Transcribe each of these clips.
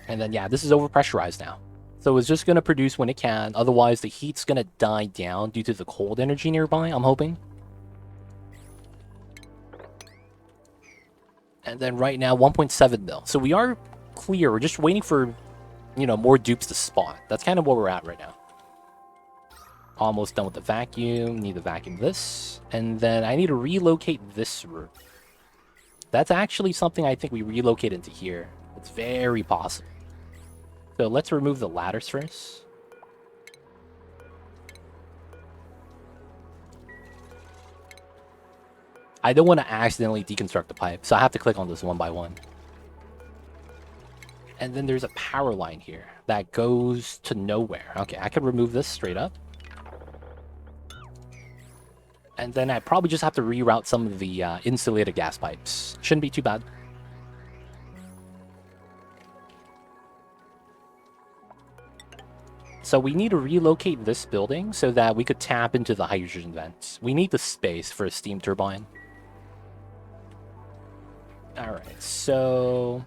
And then, yeah, this is overpressurized now. So it's just going to produce when it can. Otherwise, the heat's going to die down due to the cold energy nearby, I'm hoping. And then right now, 1.7 mil. So we are clear. We're just waiting for, you know, more dupes to spawn. That's kind of where we're at right now. Almost done with the vacuum. Need to vacuum this. And then I need to relocate this room. That's actually something I think we relocate into here. It's very possible. So let's remove the ladders first. I don't want to accidentally deconstruct the pipe, so I have to click on this one by one. And then there's a power line here that goes to nowhere. Okay, I could remove this straight up. And then I probably just have to reroute some of the insulated gas pipes. Shouldn't be too bad. So we need to relocate this building so that we could tap into the hydrogen vents. We need the space for a steam turbine. Alright, so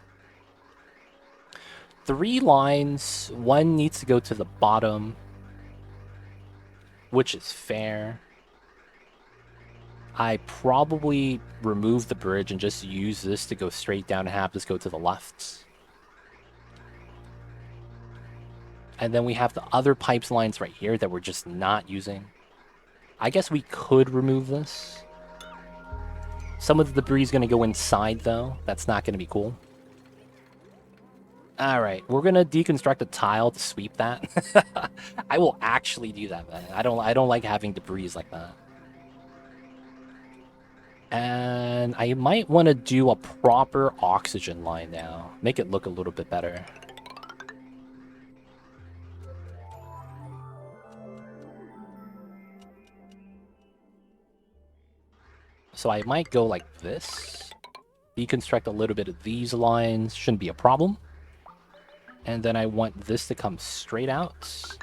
3 lines. One needs to go to the bottom, which is fair. I probably remove the bridge and just use this to go straight down and have this go to the left. And then we have the other pipes lines right here that we're just not using. I guess we could remove this. Some of the debris is going to go inside, though. That's not going to be cool. Alright, we're going to deconstruct a tile to sweep that. I will actually do that, man. I don't like having debris like that. And I might want to do a proper oxygen line now. Make it look a little bit better. So I might go like this. Deconstruct a little bit of these lines. Shouldn't be a problem. And then I want this to come straight out.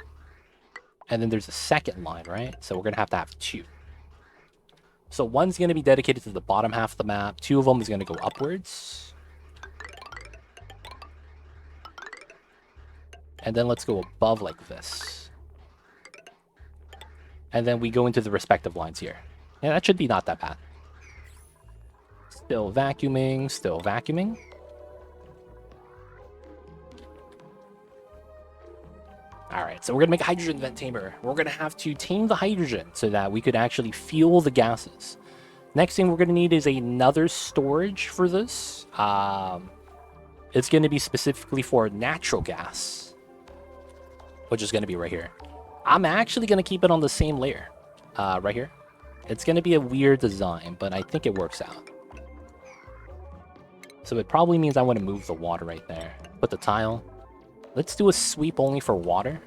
And then there's a second line, right? So we're going to have 2. So one's going to be dedicated to the bottom half of the map. 2 of them is going to go upwards. And then let's go above like this. And then we go into the respective lines here. Yeah, that should be not that bad. Still vacuuming, still vacuuming. Alright, so we're going to make a hydrogen vent tamer. We're going to have to tame the hydrogen so that we could actually fuel the gases. Next thing we're going to need is another storage for this. It's going to be specifically for natural gas, which is going to be right here. I'm actually going to keep it on the same layer, right here. It's going to be a weird design, but I think it works out. So it probably means I want to move the water right there. Put the tile. Let's do a sweep only for water.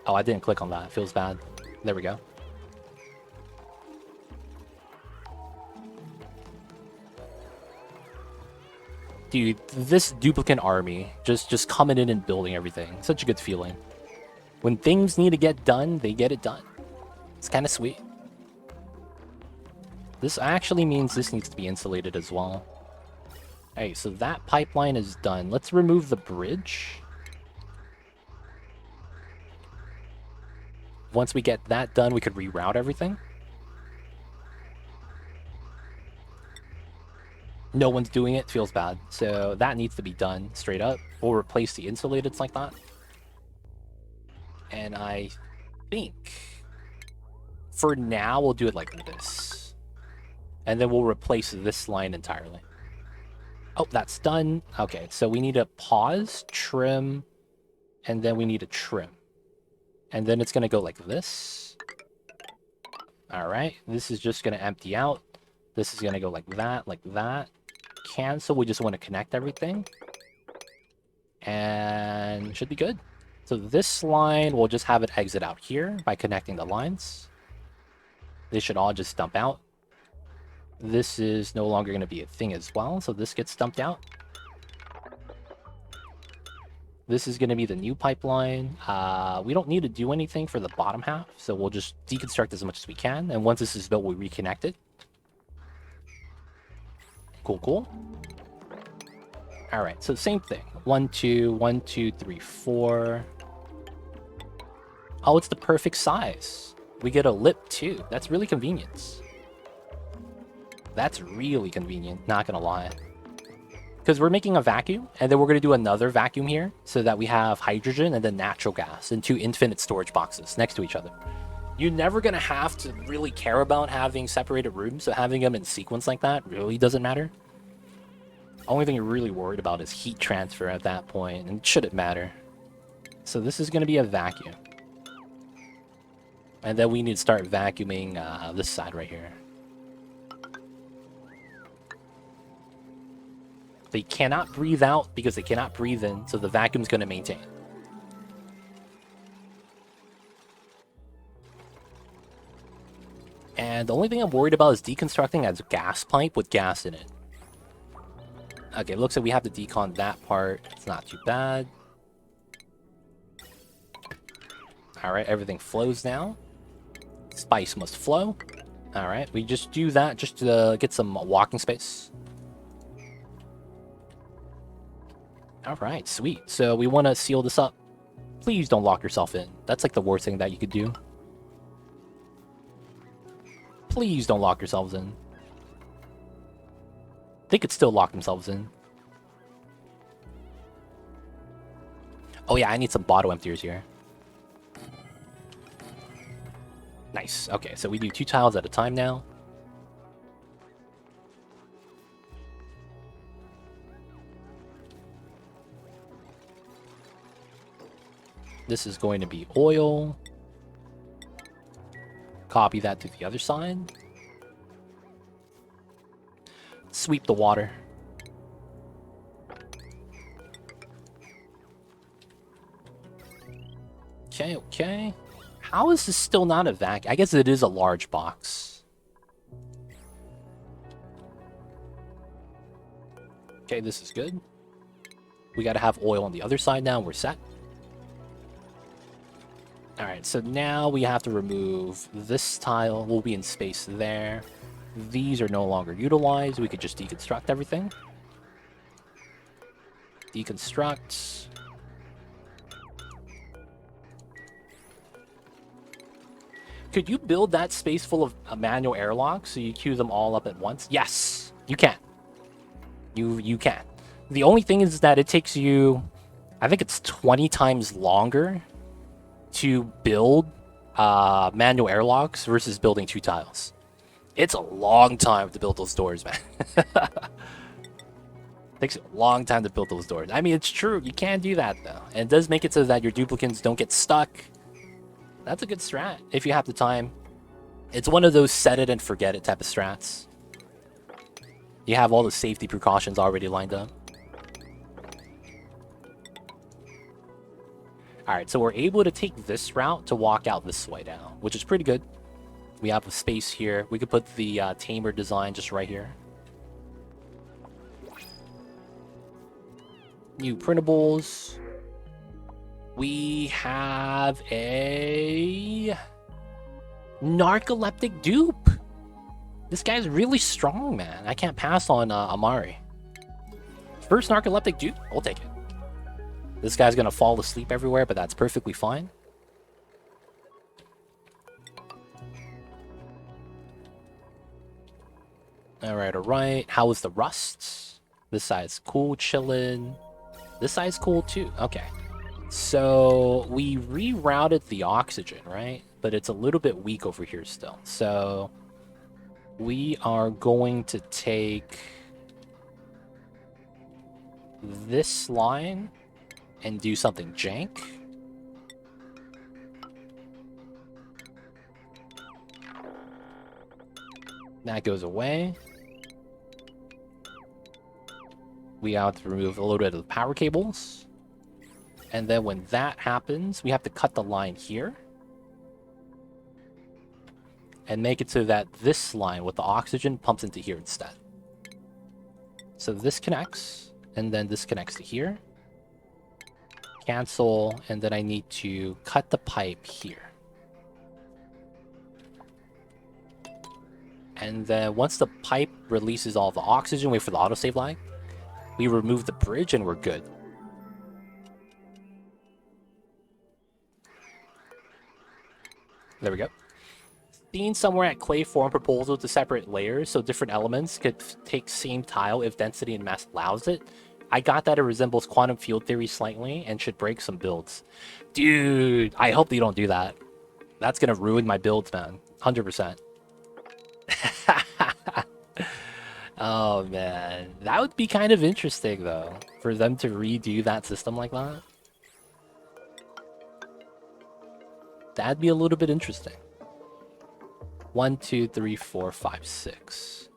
Oh, I didn't click on that. It feels bad. There we go. Dude, this duplicate army just coming in and building everything. Such a good feeling. When things need to get done, they get it done. It's kind of sweet. This actually means this needs to be insulated as well. Hey, so that pipeline is done. Let's remove the bridge. Once we get that done, we could reroute everything. No one's doing it. Feels bad. So that needs to be done straight up. We'll replace the insulateds like that. And I think for now, we'll do it like this. And then we'll replace this line entirely. Oh, that's done. Okay, so we need to pause, trim, and then we need to trim. And then it's going to go like this. All right, this is just going to empty out. This is going to go like that, like that. Cancel, we just want to connect everything. And should be good. So this line, we'll just have it exit out here by connecting the lines. They should all just dump out. This is no longer going to be a thing as well, so this gets dumped out. This is going to be the new pipeline. We don't need to do anything for the bottom half, so we'll just deconstruct as much as we can, and once this is built, we reconnect it. Cool, cool. All right, so same thing. 1, 2, 1, 2, 3, 4. Oh, it's the perfect size. We get a lip too. That's really convenient. That's really convenient, not gonna lie. Because we're making a vacuum, and then we're gonna do another vacuum here, so that we have hydrogen and then natural gas in 2 infinite storage boxes next to each other. You're never gonna have to really care about having separated rooms, so having them in sequence like that really doesn't matter. Only thing you're really worried about is heat transfer at that point, and it shouldn't matter. So this is gonna be a vacuum. And then we need to start vacuuming this side right here. They cannot breathe out because they cannot breathe in, so the vacuum's going to maintain. And the only thing I'm worried about is deconstructing as gas pipe with gas in it. Okay, it looks like we have to decon that part. It's not too bad. Alright, everything flows now. Spice must flow. Alright, we just do that just to get some walking space. Alright, sweet. So we want to seal this up. Please don't lock yourself in. That's like the worst thing that you could do. Please don't lock yourselves in. They could still lock themselves in. Oh yeah, I need some bottle emptiers here. Nice. Okay, so we do 2 tiles at a time now. This is going to be oil. Copy that to the other side. Sweep the water. Okay, okay. How is this still not a vacuum? I guess it is a large box. Okay, this is good. We gotta have oil on the other side now. We're set. Alright, so now we have to remove this tile. We'll be in space there. These are no longer utilized. We could just deconstruct everything. Deconstruct. Could you build that space full of manual airlocks so you queue them all up at once? Yes, you can. You can. The only thing is that it takes you, I think it's 20 times longer to build manual airlocks versus building 2 tiles. It's a long time to build those doors, man. Takes a long time to build those doors. I mean, it's true. You can do that, though. And it does make it so that your duplicates don't get stuck. That's a good strat if you have the time. It's one of those set it and forget it type of strats. You have all the safety precautions already lined up. Alright, so we're able to take this route to walk out this way now, which is pretty good. We have a space here. We could put the tamer design just right here. New printables. We have a narcoleptic dupe. This guy's really strong, man. I can't pass on Amari. First narcoleptic dupe, I'll take it. This guy's gonna fall asleep everywhere, but that's perfectly fine. Alright, alright. How is the rust? This side's cool, chillin'. This side's cool too. Okay. So we rerouted the oxygen, right? But it's a little bit weak over here still. So we are going to take this line and do something jank. That goes away. We have to remove a little bit of the power cables. And then when that happens, we have to cut the line here. And make it so that this line with the oxygen pumps into here instead. So this connects, and then this connects to here. Cancel, and then I need to cut the pipe here. And then once the pipe releases all the oxygen, wait for the autosave lag. We remove the bridge and we're good. There we go. Seen somewhere at Clay form proposal to separate layers so different elements could take same tile if density and mass allows it. I got that it resembles quantum field theory slightly and should break some builds. Dude, I hope they don't do that. That's gonna ruin my builds, man. 100%. Oh, man. That would be kind of interesting, though, for them to redo that system like that. That'd be a little bit interesting. 1, 2, 3, 4, 5, 6.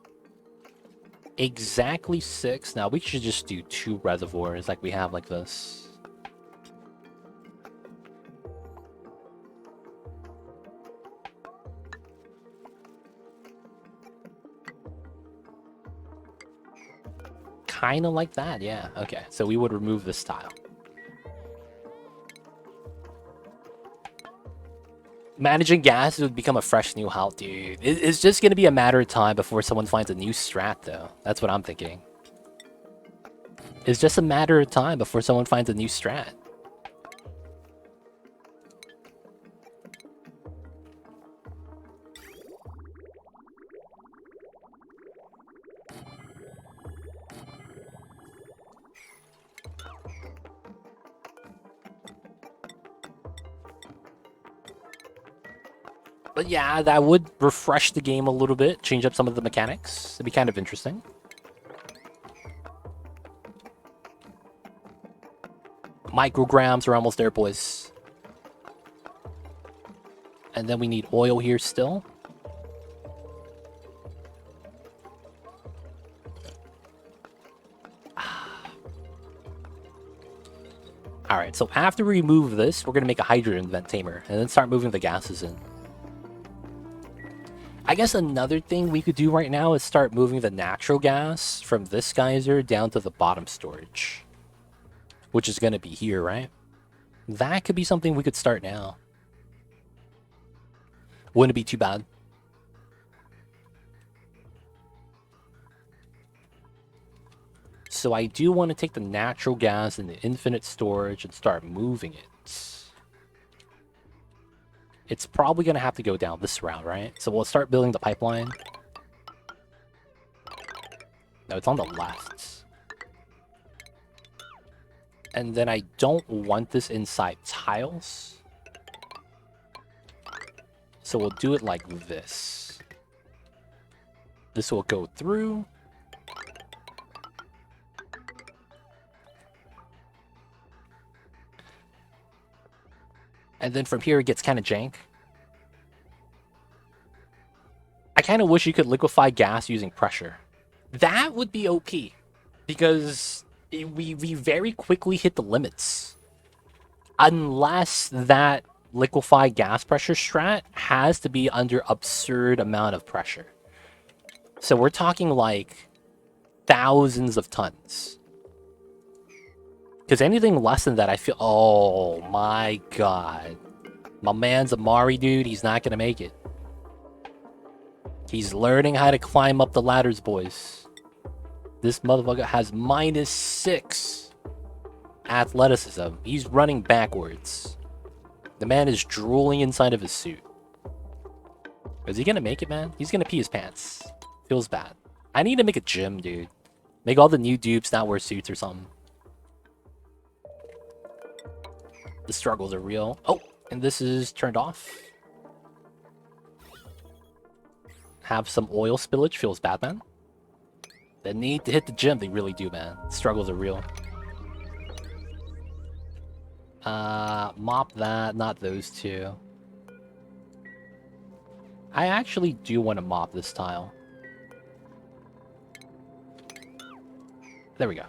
Exactly 6. Now, we should just do 2 reservoirs like we have like this. Kind of like that, yeah. Okay, so we would remove this tile. Managing gas would become a fresh new how, dude. It's just going to be a matter of time before someone finds a new strat, though. That's what I'm thinking. It's just a matter of time before someone finds a new strat. But yeah, that would refresh the game a little bit, change up some of the mechanics. It'd be kind of interesting. Micrograms are almost there, boys. And then we need oil here still. Alright, so after we remove this, we're going to make a hydrogen vent tamer and then start moving the gases in. I guess another thing we could do right now is start moving the natural gas from this geyser down to the bottom storage. Which is going to be here, right? That could be something we could start now. Wouldn't be too bad. So I do want to take the natural gas in the infinite storage and start moving it. It's probably going to have to go down this route, right? So we'll start building the pipeline. No, it's on the left. And then I don't want this inside tiles. So we'll do it like this. This will go through. And then from here, it gets kind of jank. I kind of wish you could liquefy gas using pressure. That would be OP. Because we very quickly hit the limits. Unless that liquefy gas pressure strat has to be under absurd amount of pressure. So we're talking like thousands of tons. Because anything less than that, I feel... Oh, my God. My man's Amari, dude. He's not going to make it. He's learning how to climb up the ladders, boys. This motherfucker has -6 athleticism. He's running backwards. The man is drooling inside of his suit. Is he going to make it, man? He's going to pee his pants. Feels bad. I need to make a gym, dude. Make all the new dupes not wear suits or something. The struggles are real. Oh, and this is turned off. Have some oil spillage. Feels bad, man. They need to hit the gym. They really do, man. Struggles are real. Mop that. Not those two. I actually do want to mop this tile. There we go.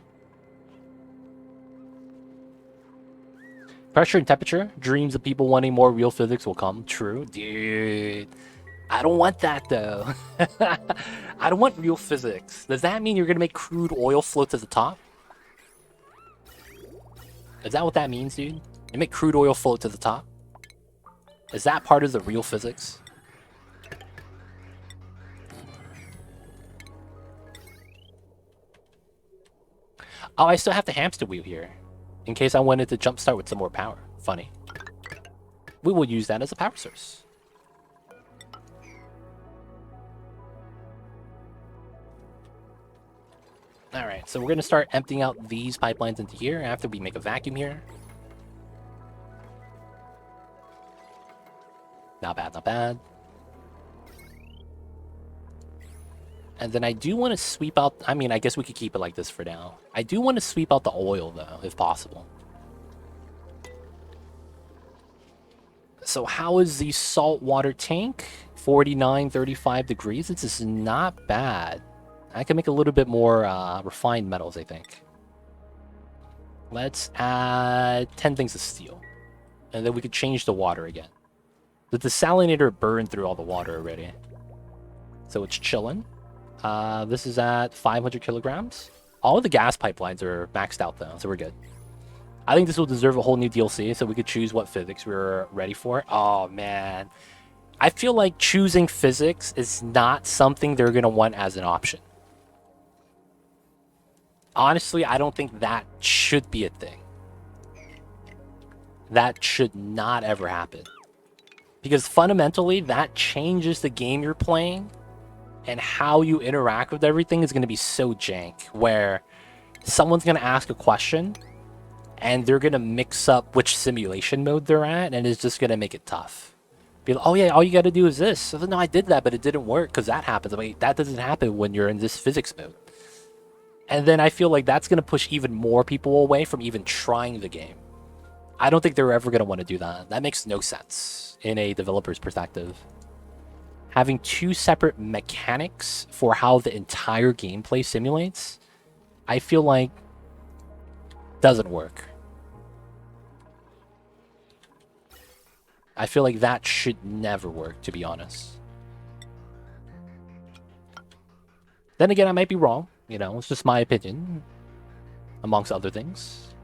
Pressure and temperature. Dreams of people wanting more real physics will come true. Dude. I don't want that, though. I don't want real physics. Does that mean you're going to make crude oil float to the top? Is that what that means, dude? You make crude oil float to the top? Is that part of the real physics? Oh, I still have the hamster wheel here. In case I wanted to jumpstart with some more power. Funny. We will use that as a power source. Alright, so we're going to start emptying out these pipelines into here after we make a vacuum here. Not bad, not bad. And then I do want to sweep out... I mean, I guess we could keep it like this for now. I do want to sweep out the oil, though, if possible. So how is the saltwater tank? 49, 35 degrees. This is not bad. I can make a little bit more refined metals, I think. Let's add 10 things of steel. And then we could change the water again. The desalinator burned through all the water already. So it's chilling. This is at 500 kilograms. All of the gas pipelines are maxed out, though, so we're good. I think this will deserve a whole new DLC, so we could choose what physics we're ready for. Oh, man. I feel like choosing physics is not something they're going to want as an option. Honestly, I don't think that should be a thing. That should not ever happen. Because fundamentally, that changes the game you're playing, and how you interact with everything is going to be so jank, where someone's going to ask a question, and they're going to mix up which simulation mode they're at, and it's just going to make it tough. Be like, oh yeah, all you got to do is this. So, no, I did that, but it didn't work because that happens. Wait, that doesn't happen when you're in this physics mode. And then I feel like that's going to push even more people away from even trying the game. I don't think they're ever going to want to do that. That makes no sense in a developer's perspective. Having two separate mechanics for how the entire gameplay simulates, I feel like doesn't work. I feel like that should never work, to be honest. Then again, I might be wrong. You know, it's just my opinion, amongst other things.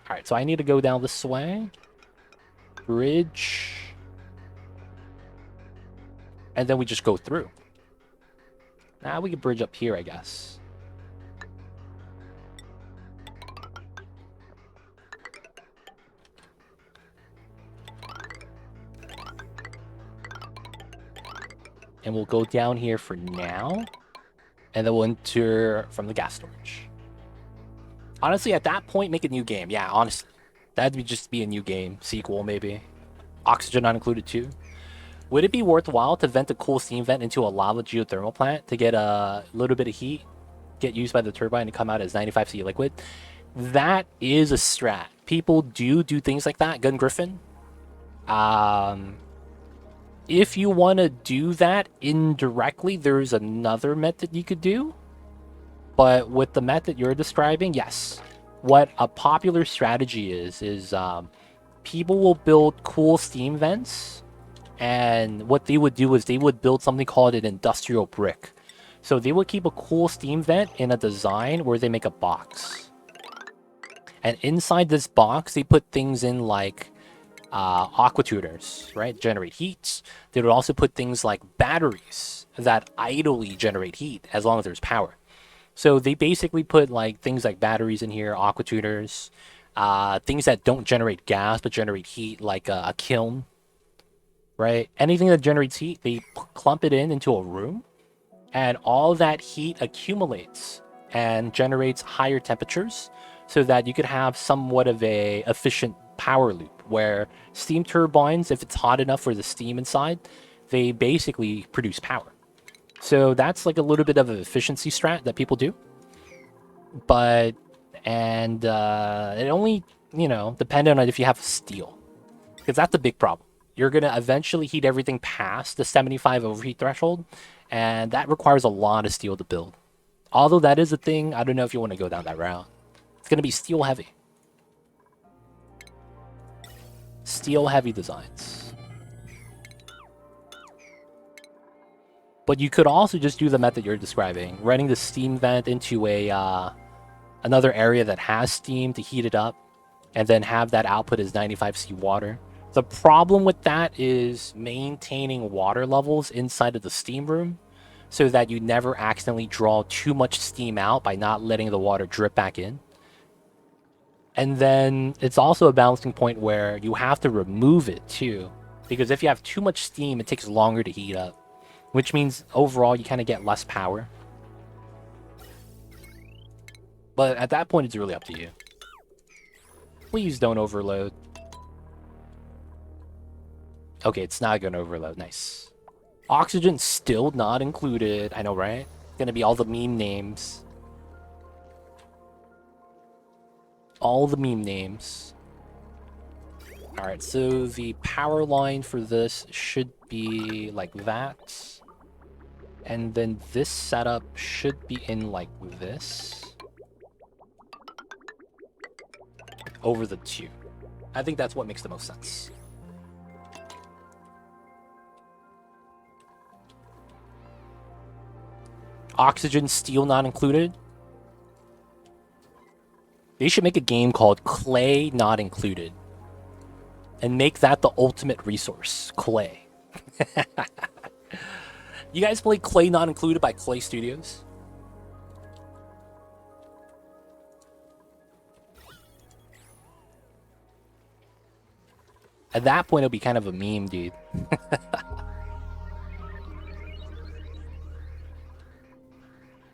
Alright, so I need to go down this way. Bridge. And then we just go through. Now we can bridge up here, I guess. And we'll go down here for now. And then we'll enter from the gas storage. Honestly, at that point, make a new game. Yeah, honestly. That'd be just be a new game. Sequel, maybe. Oxygen not included, too. Would it be worthwhile to vent a cool steam vent into a lava geothermal plant to get a little bit of heat, get used by the turbine to come out as 95C liquid? That is a strat. People do things like that. Gun Griffin. If you want to do that indirectly, there's another method you could do. But with the method you're describing, yes. What a popular strategy is people will build cool steam vents. And what they would do is they would build something called an industrial brick. So they would keep a cool steam vent in a design where they make a box. And inside this box, they put things in like aqua tuners, right? Generate heat. They would also put things like batteries that idly generate heat as long as there's power. So they basically put like things like batteries in here, aqua tuners, things that don't generate gas but generate heat, like a kiln, right? Anything that generates heat, they clump it into a room, and all that heat accumulates and generates higher temperatures so that you could have somewhat of a efficient power loop where steam turbines, if it's hot enough for the steam inside, they basically produce power. So that's like a little bit of an efficiency strat that people do. But, and it only, you know, depending on if you have steel. Because that's the big problem. You're going to eventually heat everything past the 75 overheat threshold. And that requires a lot of steel to build. Although that is a thing, I don't know if you want to go down that route. It's going to be steel heavy. Steel heavy designs. But you could also just do the method you're describing, running the steam vent into a another area that has steam to heat it up, and then have that output as 95C water. The problem with that is maintaining water levels inside of the steam room, so that you never accidentally draw too much steam out by not letting the water drip back in. And then it's also a balancing point where you have to remove it too, because if you have too much steam, it takes longer to heat up, which means overall you kind of get less power. But at that point, it's really up to you. Please don't overload. Okay, it's not going to overload. Nice. Oxygen still not included. I know, right? Gonna be all the meme names. All the meme names. Alright, so the power line for this should be like that. And then this setup should be in like this. Over the two. I think that's what makes the most sense. Oxygen, steel not included. They should make a game called Clay Not Included. And make that the ultimate resource. Clay. You guys play Clay Not Included by Clay Studios? At that point, it'll be kind of a meme, dude.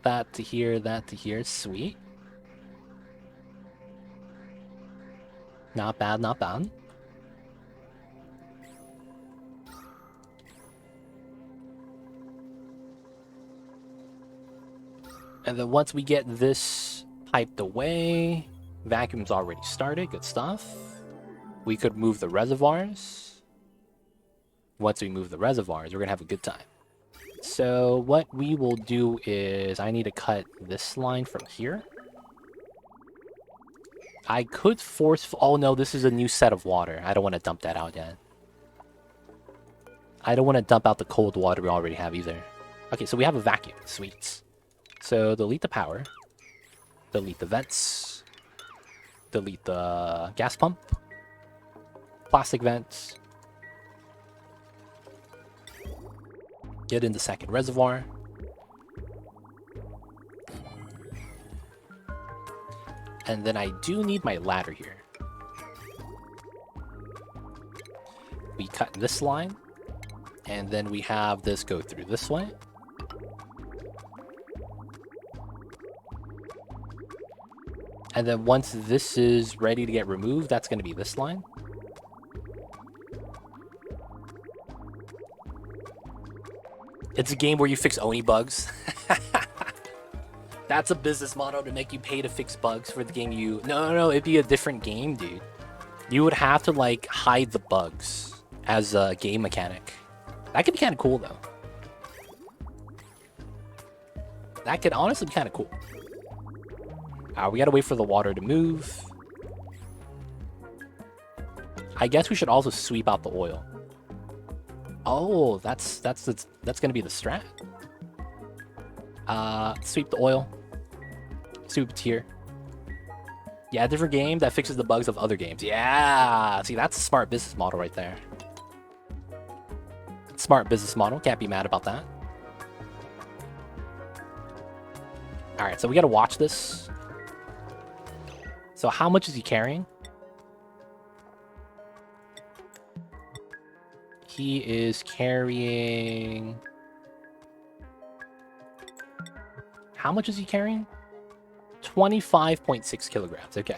That to here, that to here. Sweet. Not bad, not bad. And then once we get this piped away, vacuum's already started. Good stuff. We could move the reservoirs. Once we move the reservoirs, we're going to have a good time. So what we will do is I need to cut this line from here. I could force... Oh no, this is a new set of water. I don't want to dump that out yet. I don't want to dump out the cold water we already have either. Okay, so we have a vacuum. Sweet. So delete the power. Delete the vents. Delete the gas pump. Plastic vents. Get in the second reservoir. And then I do need my ladder here. We cut this line. And then we have this go through this way. And then once this is ready to get removed, that's going to be this line. It's a game where you fix Oni bugs. That's a business model to make you pay to fix bugs for the game you... No, it'd be a different game, dude. You would have to, like, hide the bugs as a game mechanic. That could be kind of cool, though. That could honestly be kind of cool. We gotta wait for the water to move. I guess we should also sweep out the oil. Oh, that's gonna be the strat. Sweep the oil. Sweep it here. Yeah, a different game that fixes the bugs of other games. Yeah, see, that's a smart business model right there. Smart business model. Can't be mad about that. All right, so we gotta watch this. So how much is he carrying? He is carrying... How much is he carrying? 25.6 kilograms. Okay.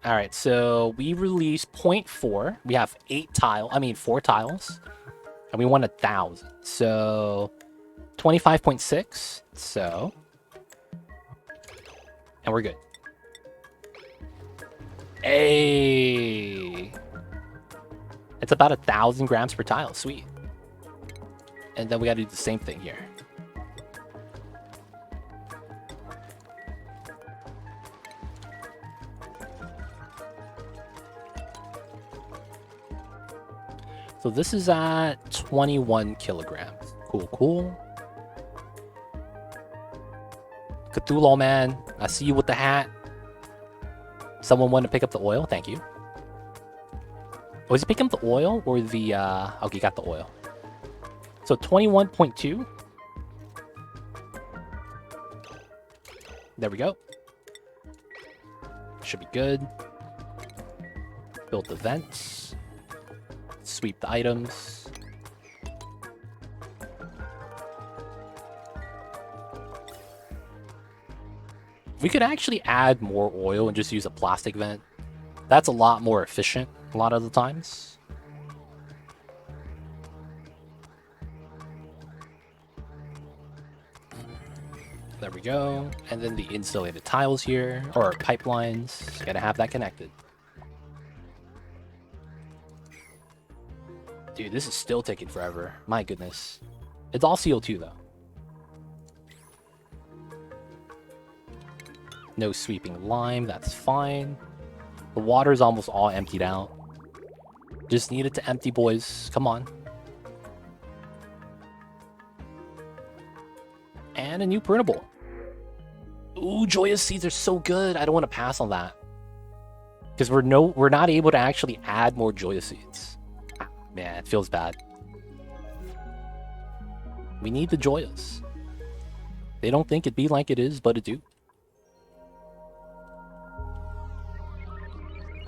All right, so we release 0.4. We have 4 tiles. And we want 1,000. So 25.6. So... And we're good. Hey! It's about 1,000 grams per tile. Sweet. And then we gotta do the same thing here. So this is at 21 kilograms. Cool, cool. Cthulhu, man. I see you with the hat. Someone want to pick up the oil? Thank you. Was he picking up the oil or the... Okay, got the oil. So 21.2. There we go. Should be good. Build the vents. Sweep the items. We could actually add more oil and just use a plastic vent. That's a lot more efficient a lot of the times. There we go. And then the insulated tiles here, or pipelines. Gotta have that connected. Dude, this is still taking forever. My goodness. It's all CO2 though. No sweeping lime, that's fine. The water's almost all emptied out. Just need it to empty, boys. Come on. And a new printable. Ooh, Joyous Seeds are so good. I don't want to pass on that. Because we're not able to actually add more Joyous Seeds. Man, it feels bad. We need the Joyous. They don't think it be like it is, but it do.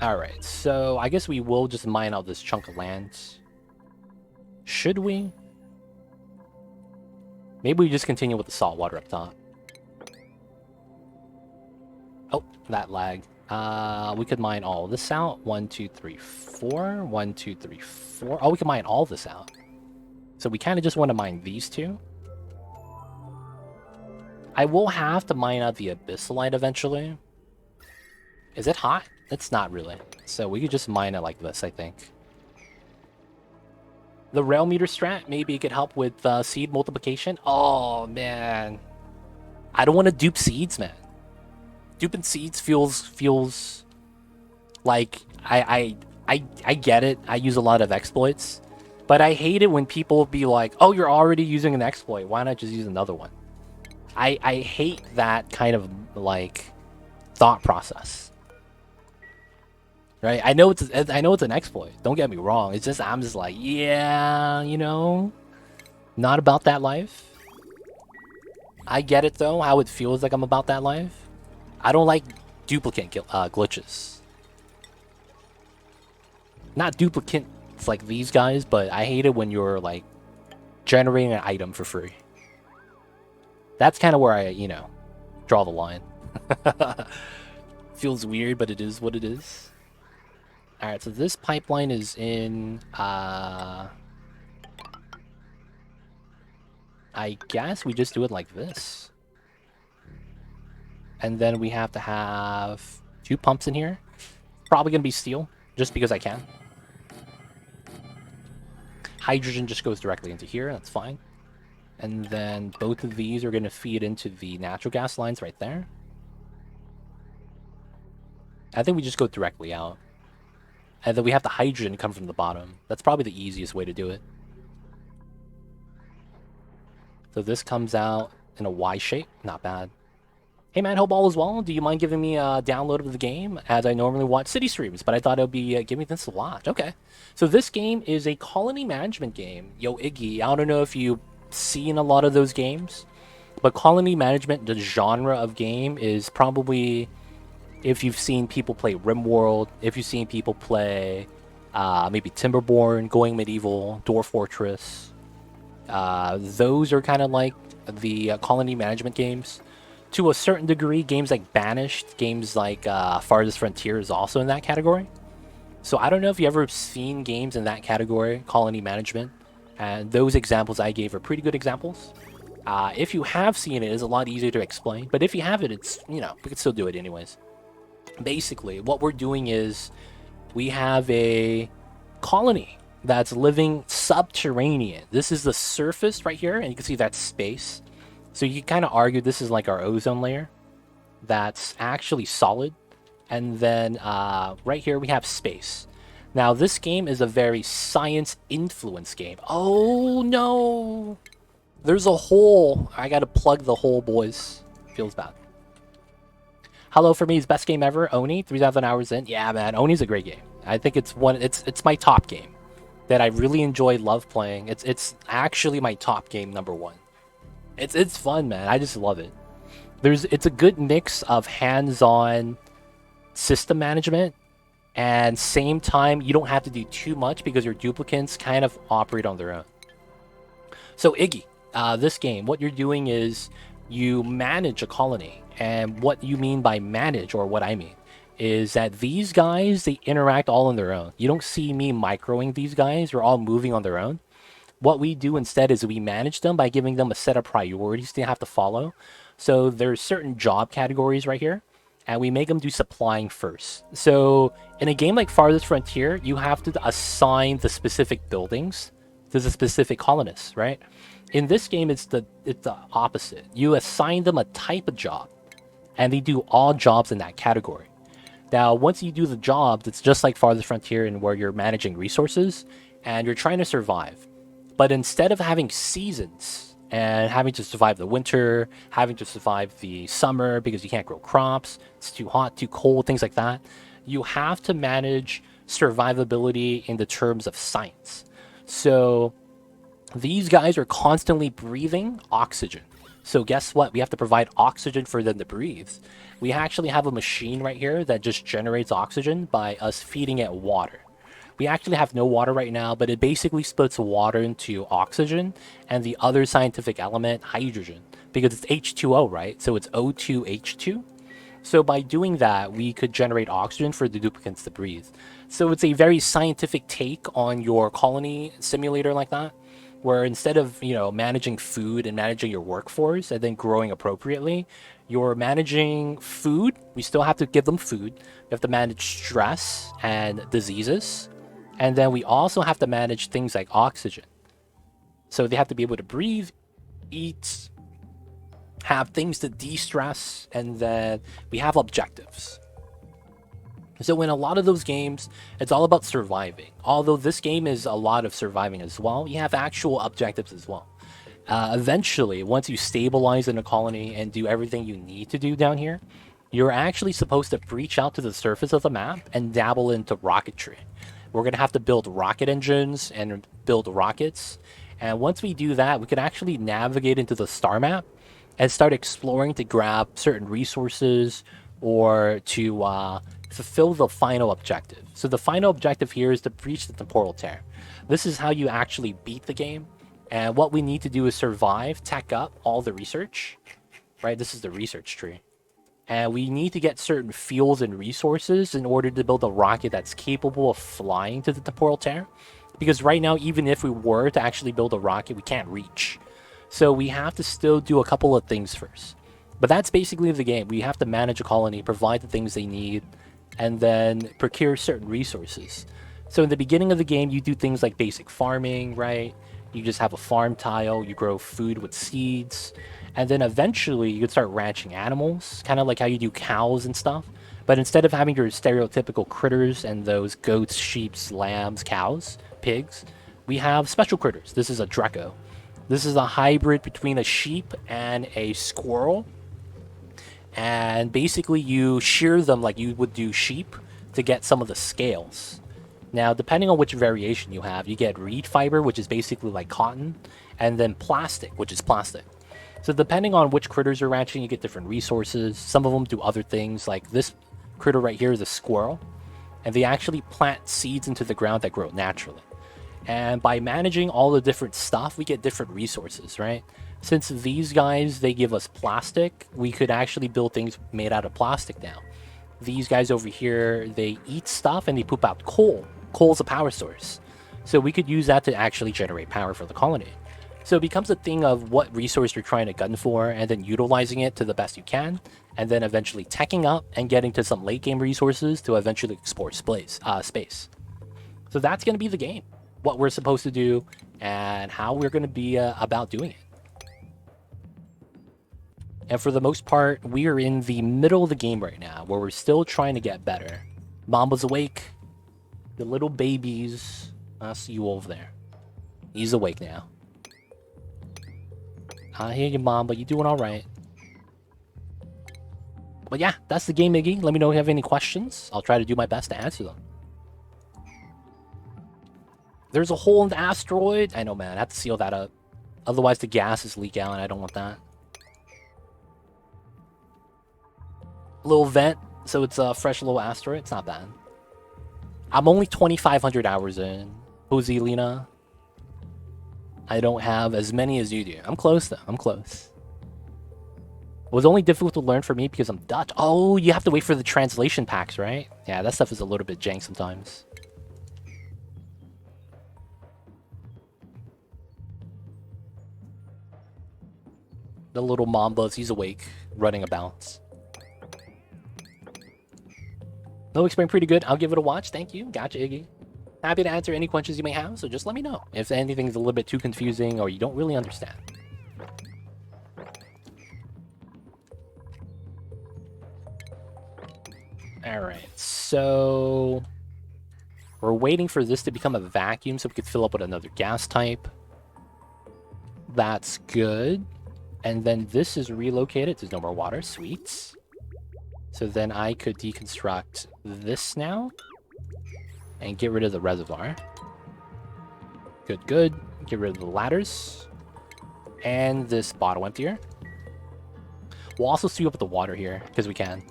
Alright, so I guess we will just mine out this chunk of land. Should we? Maybe we just continue with the salt water up top. Oh, that lag. We could mine all this out. 1, 2, 3, 4. 1, 2, 3, 4. Oh, we can mine all this out. So we kind of just want to mine these two. I will have to mine out the abyssalite eventually. Is it hot? It's not really. So we could just mine it like this, I think. The rail meter strat, maybe it could help with seed multiplication. Oh, man. I don't want to dupe seeds, man. Duping seeds feels like I get it. I use a lot of exploits. But I hate it when people be like, oh, you're already using an exploit. Why not just use another one? I hate that kind of, like, thought process. Right? I know it's an exploit. Don't get me wrong. It's just I'm just like, yeah, you know, not about that life. I get it though, how it feels like I'm about that life. I don't like duplicate glitches. Not duplicates like these guys, but I hate it when you're like generating an item for free. That's kind of where I, you know, draw the line. Feels weird, but it is what it is. Alright, so this pipeline is in, I guess we just do it like this. And then we have to have 2 pumps in here. Probably going to be steel, just because I can. Hydrogen just goes directly into here, that's fine. And then both of these are going to feed into the natural gas lines right there. I think we just go directly out. And then we have the hydrogen come from the bottom. That's probably the easiest way to do it. So this comes out in a Y shape. Not bad. Hey man, hope all is well. Do you mind giving me a download of the game? As I normally watch city streams, but I thought it would be give me this to watch. Okay. So this game is a colony management game. Yo, Iggy, I don't know if you've seen a lot of those games, but colony management, the genre of game, is probably... If you've seen people play RimWorld, if you've seen people play maybe Timberborn, Going Medieval, Dwarf Fortress, those are kind of like the colony management games. To a certain degree, games like Banished, games like Farthest Frontier is also in that category. So I don't know if you ever seen games in that category, colony management, and those examples I gave are pretty good examples. If you have seen it, it's a lot easier to explain, but if you haven't, it's, you know, we can still do it anyways. Basically, what we're doing is we have a colony that's living subterranean. This is the surface right here, and you can see that space. So you can kind of argue this is like our ozone layer that's actually solid. And then right here we have space. Now this game is a very science influence game. Oh no! There's a hole. I gotta plug the hole, boys. Feels bad. Hello for me is best game ever. Oni, 3,000 hours in. Yeah, man, Oni's a great game. I think it's my top game. that I really love playing. It's actually my top game #1. It's fun, man. I just love it. It's a good mix of hands-on system management, and same time you don't have to do too much because your duplicants kind of operate on their own. So Iggy, this game, what you're doing is you manage a colony, and what you mean by manage, or what I mean, is that these guys, they interact all on their own. You don't see me microing these guys. They're all moving on their own. What we do instead is we manage them by giving them a set of priorities they have to follow. So there's certain job categories right here, and we make them do supplying first. So in a game like Farthest Frontier, you have to assign the specific buildings to the specific colonists, right? In this game, it's the opposite. You assign them a type of job, and they do all jobs in that category. Now, once you do the jobs, it's just like Farthest Frontier, in where you're managing resources and you're trying to survive. But instead of having seasons and having to survive the winter, having to survive the summer because you can't grow crops, it's too hot, too cold, things like that, you have to manage survivability in the terms of science. So these guys are constantly breathing oxygen. So guess what? We have to provide oxygen for them to breathe. We actually have a machine right here that just generates oxygen by us feeding it water. We actually have no water right now, but it basically splits water into oxygen and the other scientific element, hydrogen, because it's H2O, right? So it's O2H2. So by doing that, we could generate oxygen for the duplicants to breathe. So it's a very scientific take on your colony simulator like that, where instead of, managing food and managing your workforce and then growing appropriately, you're managing food. We still have to give them food. We have to manage stress and diseases. And then we also have to manage things like oxygen. So they have to be able to breathe, eat, have things to de-stress, and then we have objectives. So in a lot of those games, it's all about surviving. Although this game is a lot of surviving as well, you have actual objectives as well. Eventually, once you stabilize in a colony and do everything you need to do down here, you're actually supposed to reach out to the surface of the map and dabble into rocketry. We're going to have to build rocket engines and build rockets. And once we do that, we can actually navigate into the star map and start exploring to grab certain resources or to fulfill the final objective. So the final objective here is to breach the temporal tear. This is how you actually beat the game. And what we need to do is survive, tech up all the research, right? This is the research tree. And we need to get certain fuels and resources in order to build a rocket that's capable of flying to the temporal tear. Because right now, even if we were to actually build a rocket, we can't reach. So we have to still do a couple of things first. But that's basically the game. We have to manage a colony, provide the things they need, and then procure certain resources. So in the beginning of the game, you do things like basic farming, right? You just have a farm tile, you grow food with seeds, and then eventually you can start ranching animals, kind of like how you do cows and stuff. But instead of having your stereotypical critters and those goats, sheep, lambs, cows, pigs, we have special critters. This is a Draco. This is a hybrid between a sheep and a squirrel. And basically you shear them like you would do sheep to get some of the scales. Now, depending on which variation you have, you get reed fiber, which is basically like cotton, and then plastic, which is plastic. So depending on which critters you're ranching, you get different resources. Some of them do other things, like this critter right here is a squirrel, and they actually plant seeds into the ground that grow naturally. And by managing all the different stuff, we get different resources, right? Since these guys, they give us plastic, we could actually build things made out of plastic now. These guys over here, they eat stuff and they poop out coal. Coal's a power source. So we could use that to actually generate power for the colony. So it becomes a thing of what resource you're trying to gun for and then utilizing it to the best you can, and then eventually teching up and getting to some late game resources to eventually explore space. So that's going to be the game. What we're supposed to do and how we're going to be about doing it. And for the most part, we are in the middle of the game right now, where we're still trying to get better. Mamba's awake. The little babies. I see you over there. He's awake now. I hear you, Mamba. You doing all right? But yeah, that's the game, Iggy. Let me know if you have any questions. I'll try to do my best to answer them. There's a hole in the asteroid. I know, man. I have to seal that up. Otherwise, the gases leak out, and I don't want that. Little vent, so it's a fresh little asteroid. It's not bad. I'm only 2,500 hours in. Jose Lena. I don't have as many as you do. I'm close, though. I'm close. It was only difficult to learn for me because I'm Dutch. Oh, you have to wait for the translation packs, right? Yeah, that stuff is a little bit jank sometimes. The little Mambas, he's awake, running about. No, it's been pretty good. I'll give it a watch. Thank you. Gotcha, Iggy. Happy to answer any questions you may have, so just let me know if anything's a little bit too confusing or you don't really understand. Alright, so... we're waiting for this to become a vacuum so we could fill up with another gas type. That's good. And then this is relocated. There's no more water. Sweet. So then I could deconstruct this now. And get rid of the reservoir. Good, good. Get rid of the ladders. And this bottle emptier. We'll also sweep up the water here, because we can.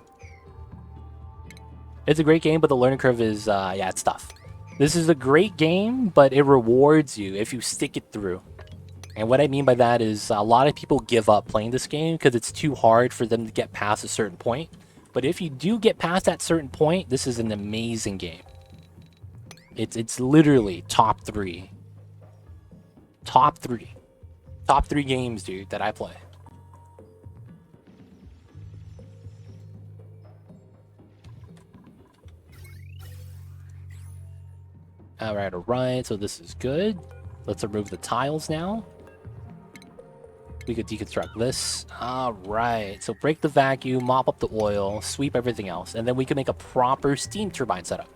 It's a great game, but the learning curve is, yeah, it's tough. This is a great game, but it rewards you if you stick it through. And what I mean by that is a lot of people give up playing this game because it's too hard for them to get past a certain point. But if you do get past that certain point, this is an amazing game. It's literally top 3. Top 3. Top 3 games, dude, that I play. Alright, alright, so this is good. Let's remove the tiles now. We could deconstruct this. Alright, so break the vacuum, mop up the oil, sweep everything else, and then we can make a proper steam turbine setup.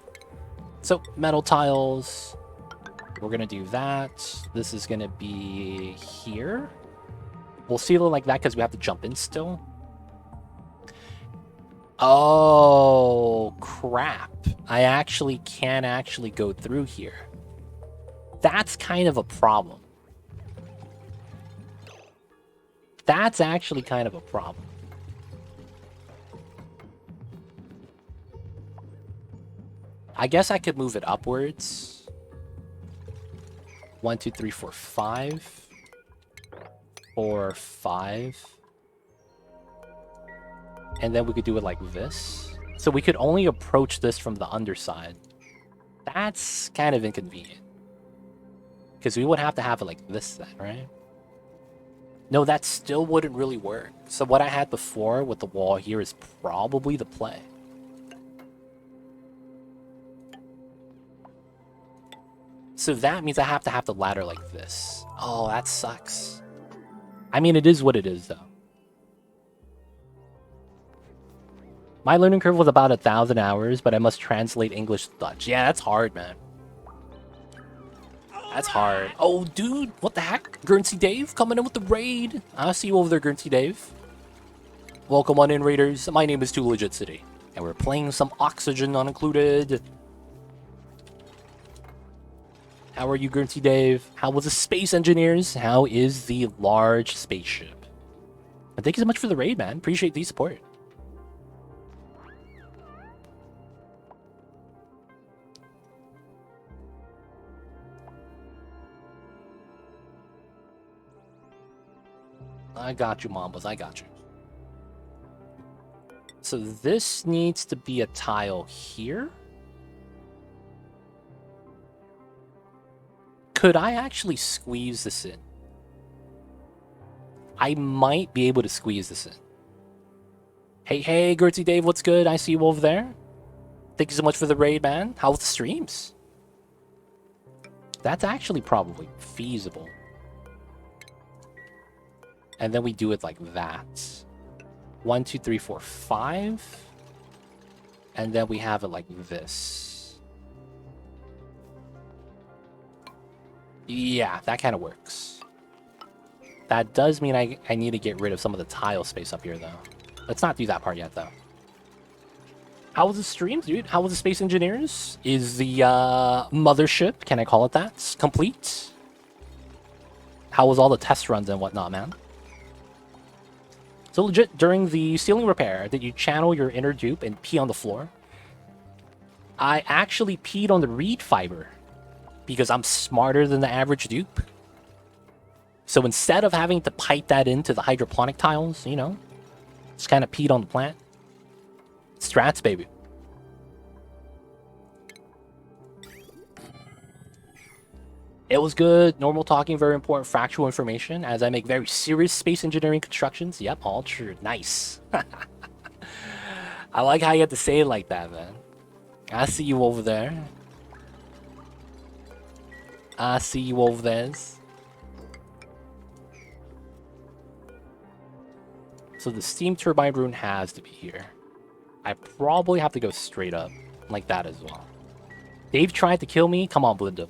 So, metal tiles. We're gonna do that. This is gonna be here. We'll seal it like that because we have to jump in still. Oh, crap. I actually can't actually go through here. That's kind of a problem. That's actually kind of a problem. I guess I could move it upwards. 1, 2, 3, 4, 5. 4, 5. And then we could do it like this. So we could only approach this from the underside. That's kind of inconvenient. Because we would have to have it like this then, right? No, that still wouldn't really work. So what I had before with the wall here is probably the play. So that means I have to have the ladder like this. Oh, that sucks. I mean, it is what it is, though. My learning curve was about 1,000 hours, but I must translate English to Dutch. Yeah, that's hard, man. That's hard. Oh, dude, what the heck? Guernsey Dave coming in with the raid. I see you over there, Guernsey Dave. Welcome on in, raiders. My name is Too Legit City, and we're playing some Oxygen Unincluded. How are you, Guernsey Dave? How was the Space Engineers? How is the large spaceship? And thank you so much for the raid, man. Appreciate the support. I got you, Mambas. I got you. So this needs to be a tile here. Could I actually squeeze this in? I might be able to squeeze this in. Hey, hey, Gertie Dave, what's good? I see you over there. Thank you so much for the raid, man. How was the streams? That's actually probably feasible. And then we do it like that. 1, 2, 3, 4, 5. And then we have it like this. Yeah, that kind of works. That does mean I need to get rid of some of the tile space up here, though. Let's not do that part yet, though. How was the stream, dude? How was the Space Engineers? Is the mothership, can I call it that, complete? How was all the test runs and whatnot, man? So legit, during the ceiling repair, did you channel your inner dupe and pee on the floor? I actually peed on the reed fiber because I'm smarter than the average dupe. So instead of having to pipe that into the hydroponic tiles, you know, just kind of peed on the plant. Strats, baby. It was good. Normal talking, very important factual information as I make very serious space engineering constructions. Yep, all true. Nice. I like how you have to say it like that, man. I see you over there. I see you over there. So the steam turbine rune has to be here. I probably have to go straight up like that as well. Dave tried to kill me? Come on, Blinda.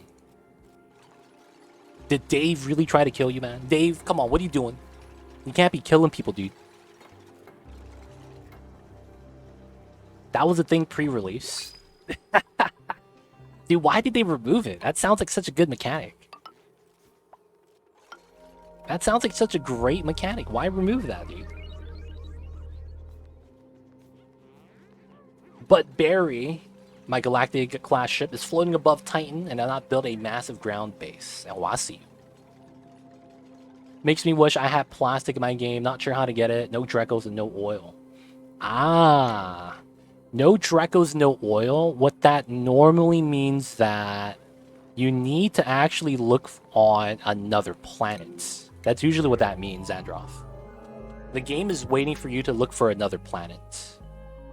Did Dave really try to kill you, man? Dave, come on, what are you doing? You can't be killing people, dude. That was a thing pre-release. Dude, why did they remove it? That sounds like such a good mechanic. That sounds like such a great mechanic. Why remove that, dude? But Barry, my Galactic class ship, is floating above Titan and I not built a massive ground base. Oh, I see. Makes me wish I had plastic in my game. Not sure how to get it. No Drecos and no oil. Ah. No Drecos, no oil. What that normally means that you need to actually look on another planet. That's usually what that means, Androff. The game is waiting for you to look for another planet.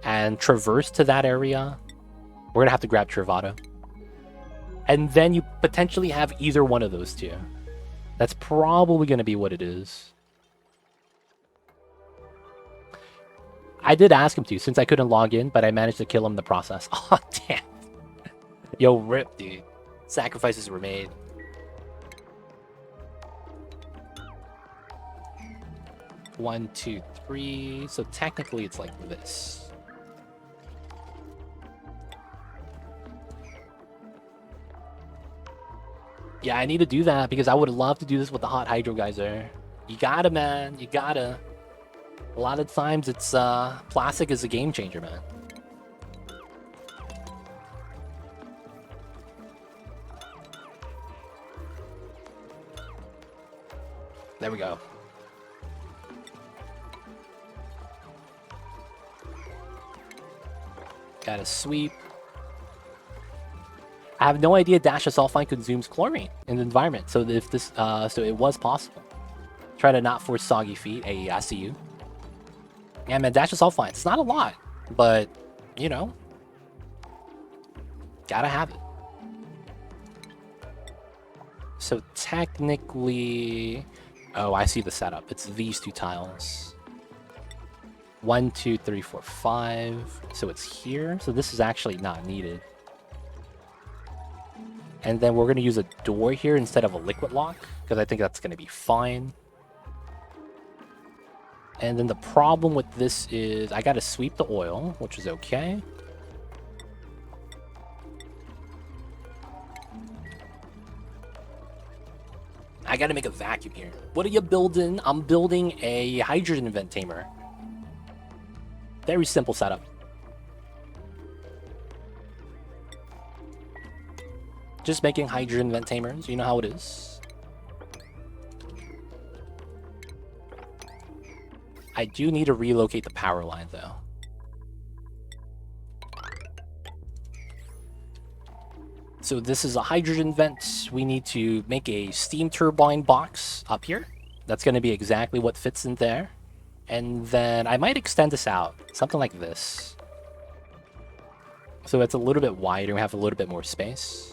And traverse to that area. We're going to have to grab Travado. And then you potentially have either one of those two. That's probably going to be what it is. I did ask him to, since I couldn't log in, but I managed to kill him in the process. Oh, damn. Yo, rip, dude. Sacrifices were made. One, two, three. So technically it's like this. Yeah, I need to do that because I would love to do this with the hot hydro geyser. You gotta, man. You gotta. A lot of times it's, plastic is a game changer, man. There we go. Gotta sweep. I have no idea dash of sulfide consumes chlorine in the environment, so if this, so it was possible. Try to not force soggy feet. Hey, I see you. Yeah, man, dash of sulfide. It's not a lot, but you know, gotta have it. So technically, oh, I see the setup. It's these two tiles. 1, 2, 3, 4, 5. So it's here. So this is actually not needed. And then we're going to use a door here instead of a liquid lock, because I think that's going to be fine. And then the problem with this is I got to sweep the oil, which is okay. I got to make a vacuum here. What are you building? I'm building a hydrogen vent tamer. Very simple setup. Just making hydrogen vent tamers, you know how it is. I do need to relocate the power line, though. So this is a hydrogen vent. We need to make a steam turbine box up here. That's going to be exactly what fits in there. And then I might extend this out, something like this. So it's a little bit wider, we have a little bit more space.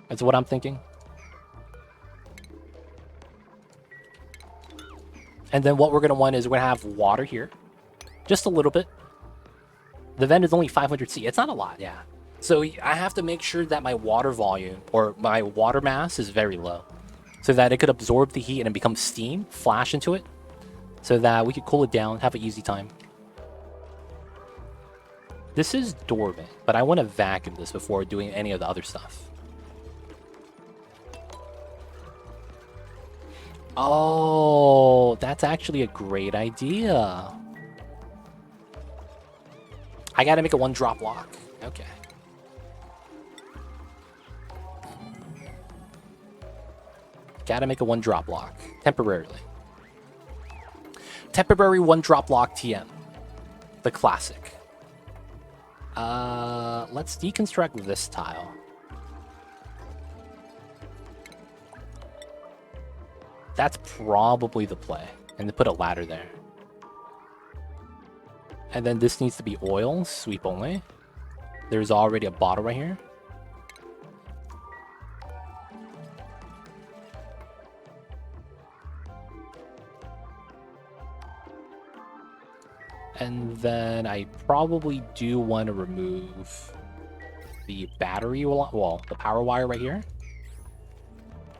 That's what I'm thinking. And then what we're going to want is we're going to have water here. Just a little bit. The vent is only 500 C. It's not a lot, yeah. So I have to make sure that my water volume, or my water mass, is very low. So that it could absorb the heat and it becomes steam, flash into it. So that we could cool it down, have an easy time. This is dormant, but I want to vacuum this before doing any of the other stuff. Oh, that's actually a great idea. I gotta make a 1-drop lock. Okay. Gotta make a 1-drop lock. Temporarily. Temporary 1-drop lock TM. The classic. Let's deconstruct this tile. That's probably the play. And to put a ladder there. And then this needs to be oil, sweep only. There's already a bottle right here. And then I probably do want to remove the battery, well, the power wire right here.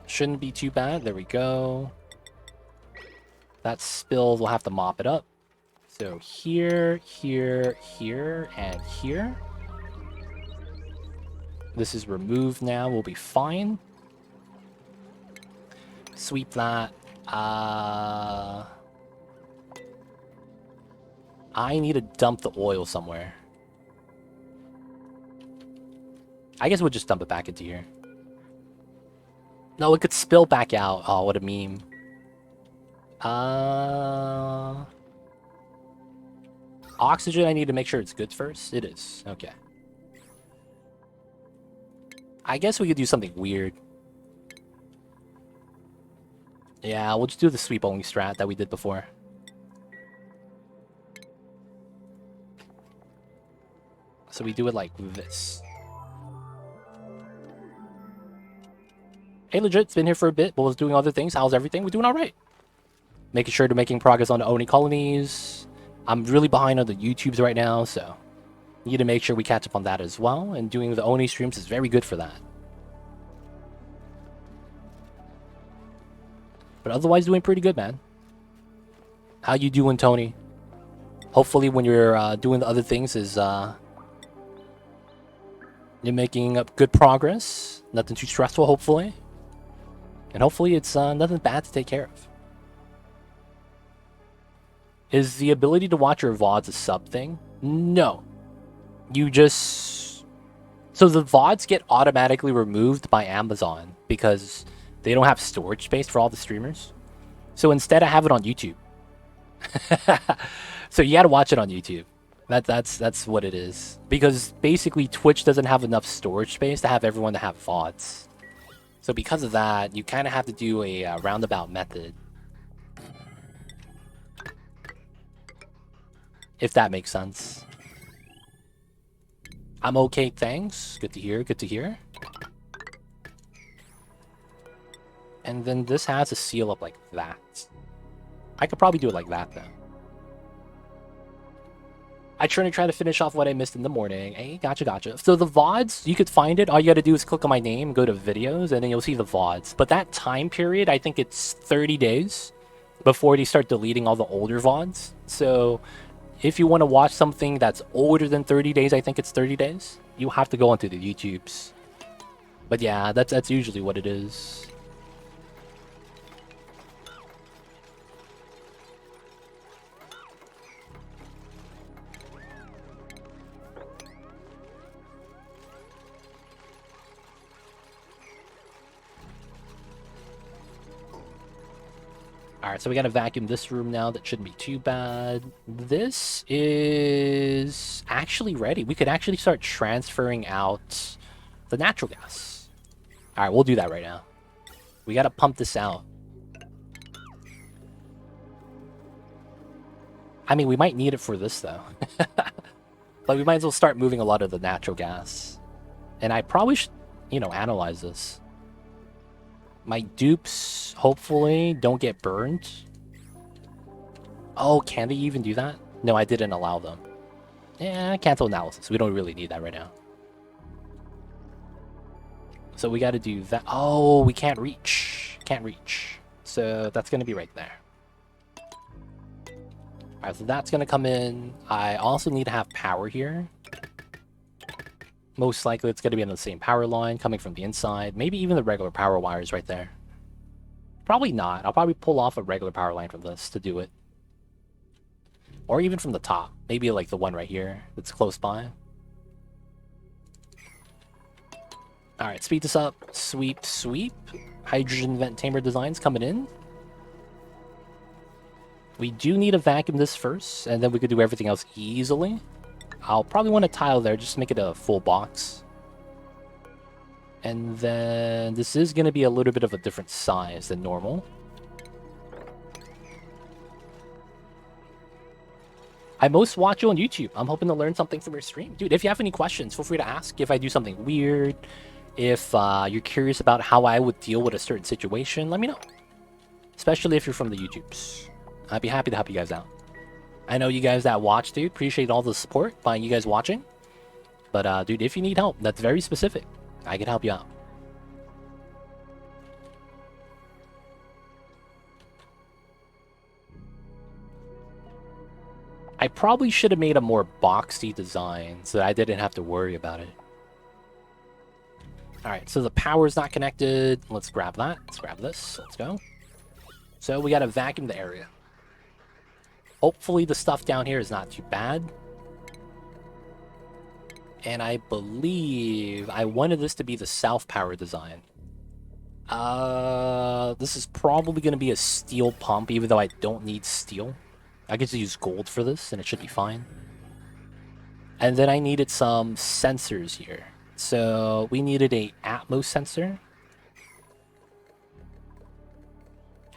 Shouldn't be too bad. There we go. That spilled, we'll have to mop it up. So here, here, here, and here. This is removed now, we'll be fine. Sweep that. I need to dump the oil somewhere. I guess we'll just dump it back into here. No, it could spill back out. Oh, what a meme. Oxygen, I need to make sure it's good first. It is. Okay. I guess we could do something weird. Yeah, we'll just do the sweep only strat that we did before. So we do it like this. Hey, legit, it's been here for a bit, but was doing other things. How's everything? We're doing all right. Making sure to making progress on the Oni colonies. I'm really behind on the YouTubes right now, so need to make sure we catch up on that as well. And doing the Oni streams is very good for that. But otherwise, doing pretty good, man. How you doing, Tony? Hopefully, when you're doing the other things, you're making up good progress. Nothing too stressful, hopefully. And hopefully, it's nothing bad to take care of. Is the ability to watch your VODs a sub thing? No. You just... So the VODs get automatically removed by Amazon because they don't have storage space for all the streamers. So instead, I have it on YouTube. So you gotta watch it on YouTube. That's what it is. Because basically, Twitch doesn't have enough storage space to have everyone to have VODs. So because of that, you kind of have to do a roundabout method. If that makes sense. I'm okay, thanks. Good to hear, good to hear. And then this has a seal up like that. I could probably do it like that, though. I try to finish off what I missed in the morning. Hey, gotcha. So the VODs, you could find it. All you gotta do is click on my name, go to videos, and then you'll see the VODs. But that time period, I think it's 30 days before they start deleting all the older VODs. So if you want to watch something that's older than 30 days, I think it's 30 days, you have to go onto the YouTubes. But yeah, that's usually what it is. Alright, so we gotta vacuum this room now. That shouldn't be too bad. This is actually ready. We could actually start transferring out the natural gas. Alright, we'll do that right now. We gotta pump this out. I mean, we might need it for this, though. But we might as well start moving a lot of the natural gas. And I probably should, analyze this. My dupes, hopefully, don't get burned. Oh, can they even do that? No, I didn't allow them. Yeah, cancel analysis. We don't really need that right now. So we got to do that. Oh, we can't reach. Can't reach. So that's going to be right there. Alright, so that's going to come in. I also need to have power here. Most likely it's going to be on the same power line coming from the inside. Maybe even the regular power wires right there. Probably not. I'll probably pull off a regular power line from this to do it. Or even from the top. Maybe like the one right here that's close by. Alright, speed this up. Sweep, sweep. Hydrogen vent chamber designs coming in. We do need to vacuum this first, and then we could do everything else easily. I'll probably want a tile there, just to make it a full box. And then this is going to be a little bit of a different size than normal. I most watch you on YouTube. I'm hoping to learn something from your stream. Dude, if you have any questions, feel free to ask. If I do something weird, if you're curious about how I would deal with a certain situation, let me know. Especially if you're from the YouTubes. I'd be happy to help you guys out. I know you guys that watch, dude. Appreciate all the support by you guys watching. But, dude, if you need help, that's very specific. I can help you out. I probably should have made a more boxy design so that I didn't have to worry about it. Alright, so the power's not connected. Let's grab that. Let's grab this. Let's go. So we gotta vacuum the area. Hopefully the stuff down here is not too bad. And I believe I wanted this to be the south power design. This is probably going to be a steel pump, even though I don't need steel. I could just use gold for this, and it should be fine. And then I needed some sensors here. So we needed a Atmos sensor.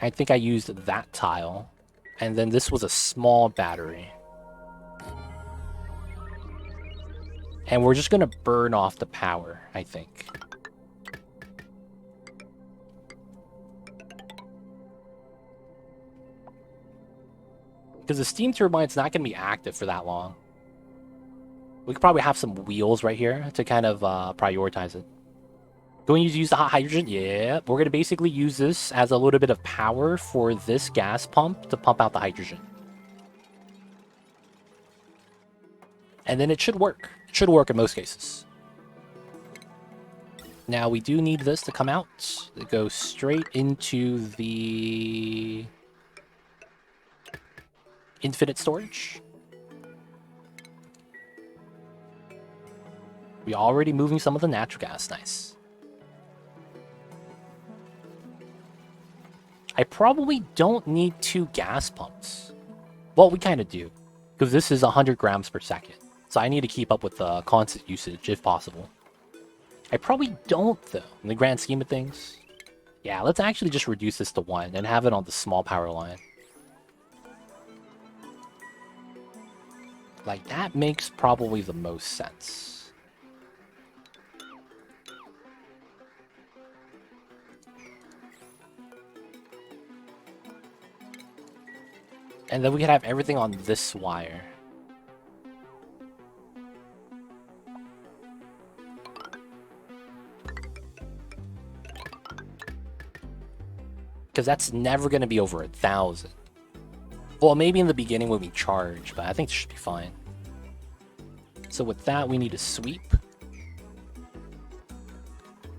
I think I used that tile. And then this was a small battery. And we're just going to burn off the power, I think. Because the steam turbine's not going to be active for that long. We could probably have some wheels right here to kind of prioritize it. Going to use the hot hydrogen? Yeah. We're going to basically use this as a little bit of power for this gas pump to pump out the hydrogen. And then it should work. It should work in most cases. Now, we do need this to come out. It goes straight into the infinite storage. We're already moving some of the natural gas. Nice. I probably don't need 2 gas pumps. Well, we kind of do. Because this is 100 grams per second. So I need to keep up with the constant usage, if possible. I probably don't, though, in the grand scheme of things. Yeah, let's actually just reduce this to 1 and have it on the small power line. Like, that makes probably the most sense. And then we can have everything on this wire. Because that's never going to be over 1,000. Well, maybe in the beginning when we charge, but I think it should be fine. So with that, we need to sweep.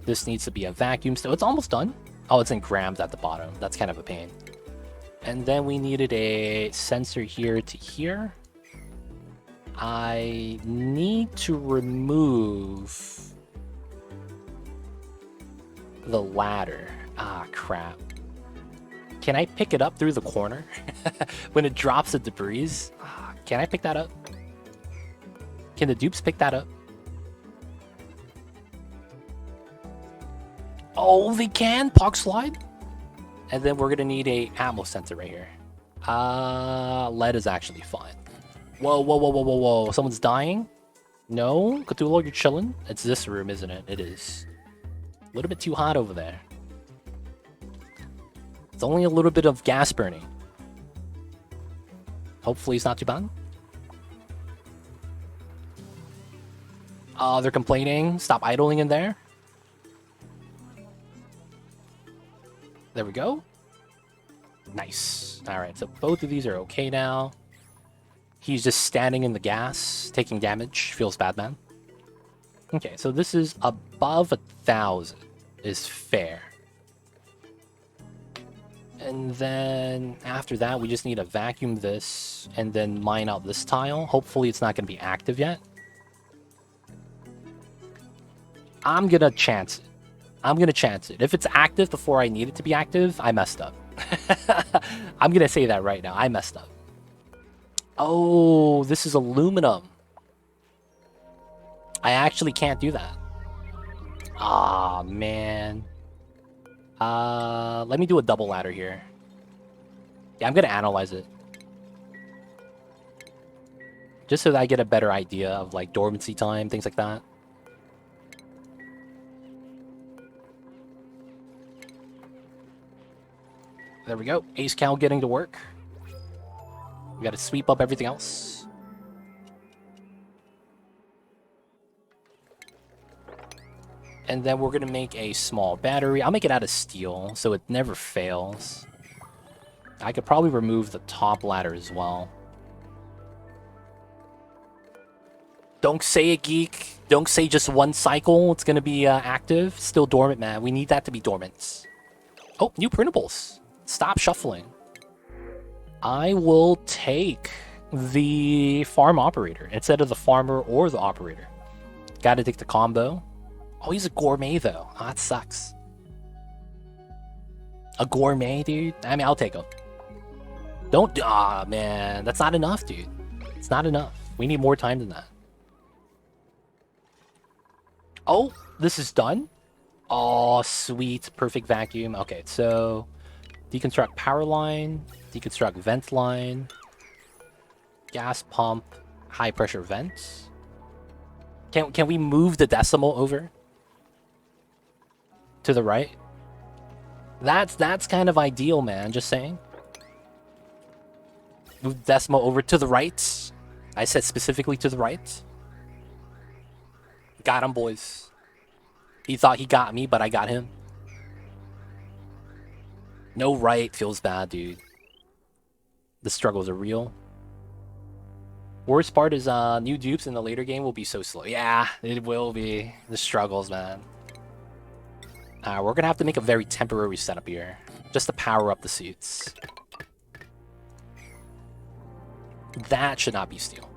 This needs to be a vacuum still. It's almost done. Oh, it's in grams at the bottom. That's kind of a pain. And then we needed a sensor here to here. I need to remove the ladder. Ah, crap. Can I pick it up through the corner when it drops the debris? Can I pick that up? Can the dupes pick that up? Oh, they can? Pog slide? And then we're going to need a Atmos sensor right here. Lead is actually fine. Whoa, whoa, whoa, whoa, whoa, whoa. Someone's dying? No? Cthulhu, you're chilling? It's this room, isn't it? It is. A little bit too hot over there. It's only a little bit of gas burning. Hopefully it's not too bad. They're complaining. Stop idling in there. There we go. Nice. Alright, so both of these are okay now. He's just standing in the gas, taking damage. Feels bad, man. Okay, so this is above 1,000 is fair. And then after that, we just need to vacuum this and then mine out this tile. Hopefully it's not going to be active yet. I'm going to chance it. I'm going to chance it. If it's active before I need it to be active, I messed up. I'm going to say that right now. I messed up. Oh, this is aluminum. I actually can't do that. Ah, man. Let me do a double ladder here. Yeah, I'm gonna analyze it. Just so that I get a better idea of like dormancy time, things like that. There we go. Ace Cal getting to work. We gotta sweep up everything else. And then we're gonna make a small battery. I'll make it out of steel, so it never fails. I could probably remove the top ladder as well. Don't say it, geek. Don't say just one cycle. It's gonna be active. Still dormant, man. We need that to be dormant. Oh, new printables. Stop shuffling. I will take the farm operator instead of the farmer or the operator. Gotta take the combo. Oh, he's a gourmet, though. Oh, that sucks. A gourmet, dude? I mean, I'll take him. Don't... Ah, man. That's not enough, dude. It's not enough. We need more time than that. Oh, this is done? Oh, sweet. Perfect vacuum. Okay, so... Deconstruct power line. Deconstruct vent line. Gas pump. High pressure vents. Can we move the decimal over? To the right? That's kind of ideal, man. Just saying. Move the decimal over to the right. I said specifically to the right. Got him, boys. He thought he got me, but I got him. No right feels bad, dude. The struggles are real. Worst part is new dupes in the later game will be so slow. Yeah, it will be. The struggles, man. We're gonna have to make a very temporary setup here, just to power up the suits. That should not be steel.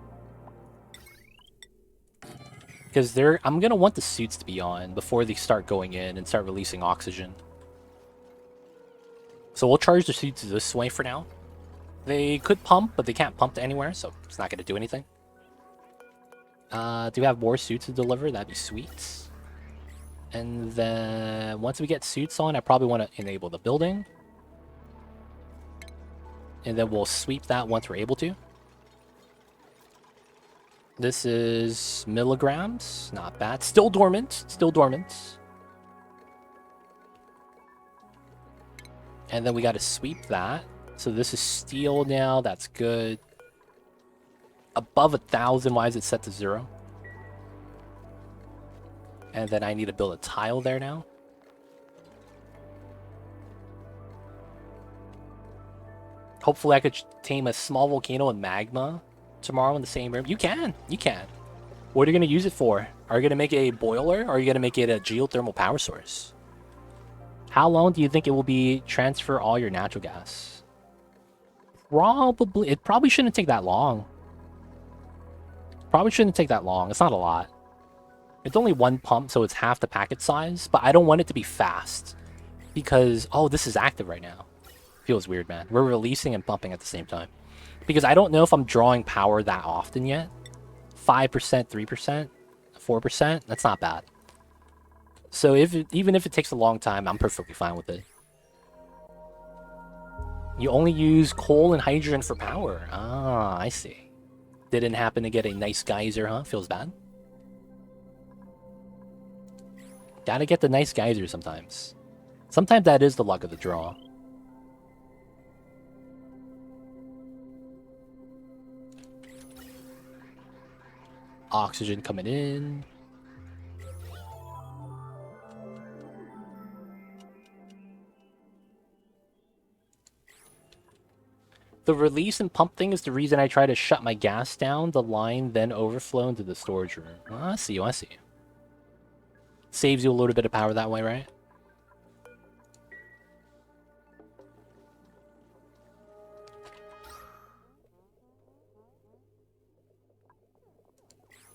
Because I'm gonna want the suits to be on before they start going in and start releasing oxygen. So we'll charge the suits this way for now. They could pump, but they can't pump to anywhere, so it's not gonna do anything. Do we have more suits to deliver? That'd be sweet. And then once we get suits on, I probably want to enable the building. And then we'll sweep that once we're able to. This is milligrams. Not bad. Still dormant. Still dormant. And then we got to sweep that. So this is steel now. That's good. Above 1,000. Why is it set to 0? And then I need to build a tile there now. Hopefully I could tame a small volcano and magma tomorrow in the same room. You can. You can. What are you going to use it for? Are you going to make it a boiler? Or are you going to make it a geothermal power source? How long do you think it will be transfer all your natural gas? Probably. It probably shouldn't take that long. Probably shouldn't take that long. It's not a lot. It's only one pump, so it's half the packet size, but I don't want it to be fast because, oh, this is active right now. Feels weird, man. We're releasing and pumping at the same time because I don't know if I'm drawing power that often yet. 5%, 3%, 4%, that's not bad. So even if it takes a long time, I'm perfectly fine with it. You only use coal and hydrogen for power. Ah, I see. Didn't happen to get a nice geyser, huh? Feels bad. Gotta get the nice geyser sometimes. Sometimes that is the luck of the draw. Oxygen coming in. The release and pump thing is the reason I try to shut my gas down, the line then overflow into the storage room. Oh, I see you, I see you. Saves you a little bit of power that way, right?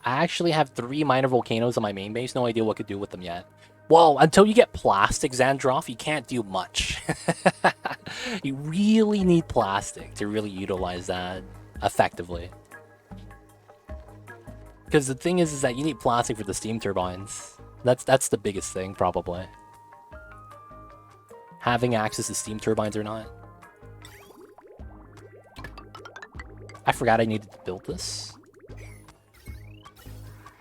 I actually have 3 minor volcanoes on my main base. No idea what to do with them yet. Well, until you get plastic, Xandroff, you can't do much. You really need plastic to really utilize that effectively. Because the thing is that you need plastic for the steam turbines. That's the biggest thing, probably. Having access to steam turbines or not. I forgot I needed to build this.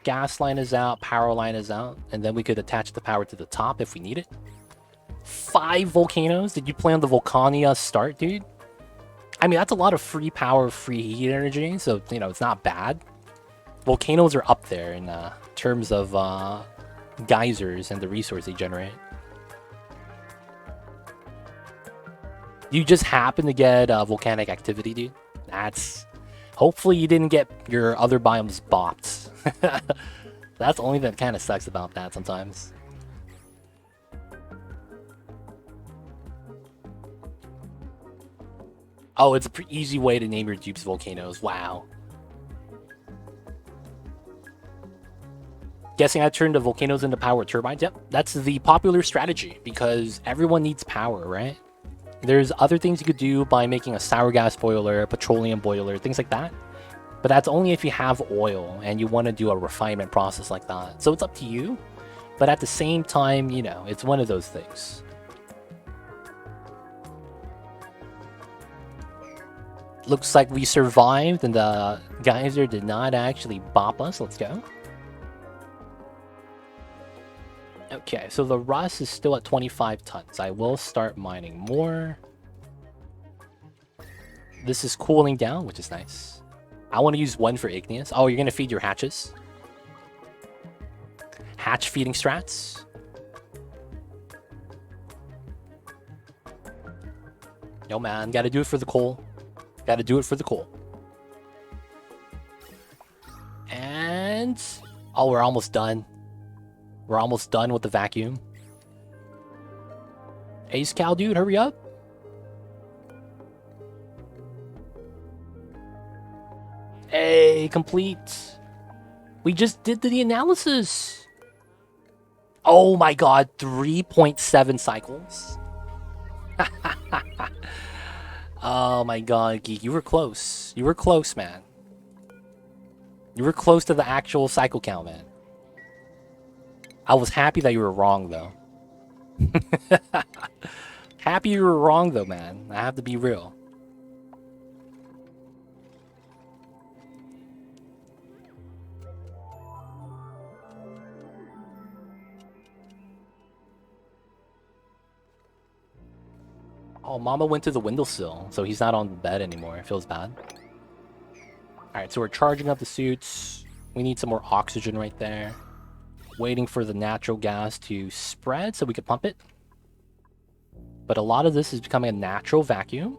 Gas line is out, power line is out, and then we could attach the power to the top if we need it. 5 volcanoes? Did you play on the Volcania start, dude? I mean, that's a lot of free power, free heat energy, so, you know, it's not bad. Volcanoes are up there in terms of geysers and the resource they generate. You just happen to get volcanic activity, dude. That's... Hopefully you didn't get your other biomes bopped. That's the only thing that kind of sucks about that sometimes. Oh, it's a pretty easy way to name your Dupes volcanoes. Wow. Guessing I turned the volcanoes into power turbines? Yep, that's the popular strategy because everyone needs power, right? There's other things you could do by making a sour gas boiler, a petroleum boiler, things like that. But that's only if you have oil and you want to do a refinement process like that. So it's up to you. But at the same time, you know, it's one of those things. Looks like we survived and the geyser did not actually bop us. Let's go. Okay, so the rust is still at 25 tons. I will start mining more. This is cooling down, which is nice. I want to use 1 for igneous. Oh, you're going to feed your hatches? Hatch feeding strats? No, man. Got to do it for the coal. Got to do it for the coal. And... oh, we're almost done. We're almost done with the vacuum. Ace Cow, dude, hurry up. Hey, complete. We just did the analysis. Oh my god, 3.7 cycles. Oh my god, Geek, you were close. You were close, man. You were close to the actual cycle count, man. I was happy that you were wrong, though. Happy you were wrong, though, man. I have to be real. Oh, Mamba went to the windowsill, so he's not on the bed anymore. It feels bad. Alright, so we're charging up the suits. We need some more oxygen right there. Waiting for the natural gas to spread so we can pump it. But a lot of this is becoming a natural vacuum.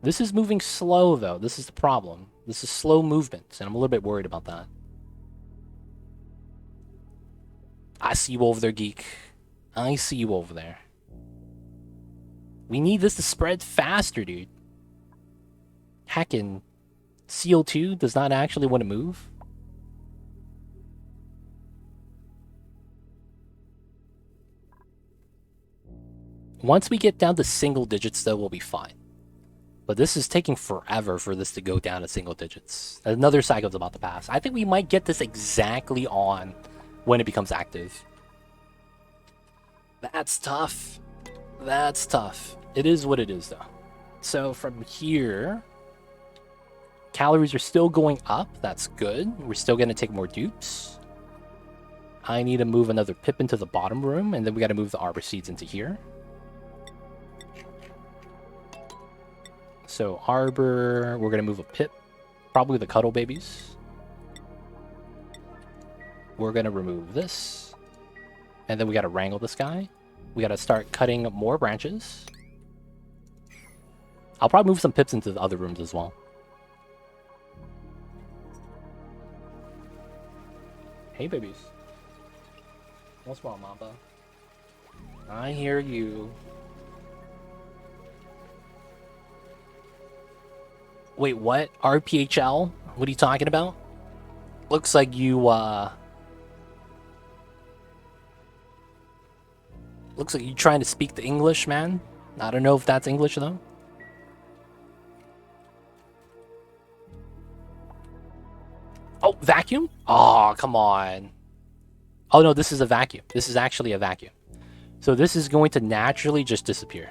This is moving slow, though. This is the problem. This is slow movement, and I'm a little bit worried about that. I see you over there, Geek. I see you over there. We need this to spread faster, dude. Heckin' CO2 does not actually want to move. Once we get down to single digits, though, we'll be fine. But this is taking forever for this to go down to single digits. Another cycle's about to pass. I think we might get this exactly on when it becomes active. That's tough. That's tough. It is what it is, though. So from here, calories are still going up. That's good. We're still going to take more dupes. I need to move another pip into the bottom room, and then we got to move the arbor seeds into here. So arbor, we're going to move a pip. Probably the cuddle babies. We're going to remove this. And then we got to wrangle this guy. We got to start cutting more branches. I'll probably move some pips into the other rooms as well. Hey, babies. What's wrong, Mamba? I hear you. Wait, what? RPHL? What are you talking about? Looks like you, looks like you're trying to speak the English, man. I don't know if that's English, though. Oh, vacuum? Oh, come on. Oh, no, this is a vacuum. This is actually a vacuum. So this is going to naturally just disappear.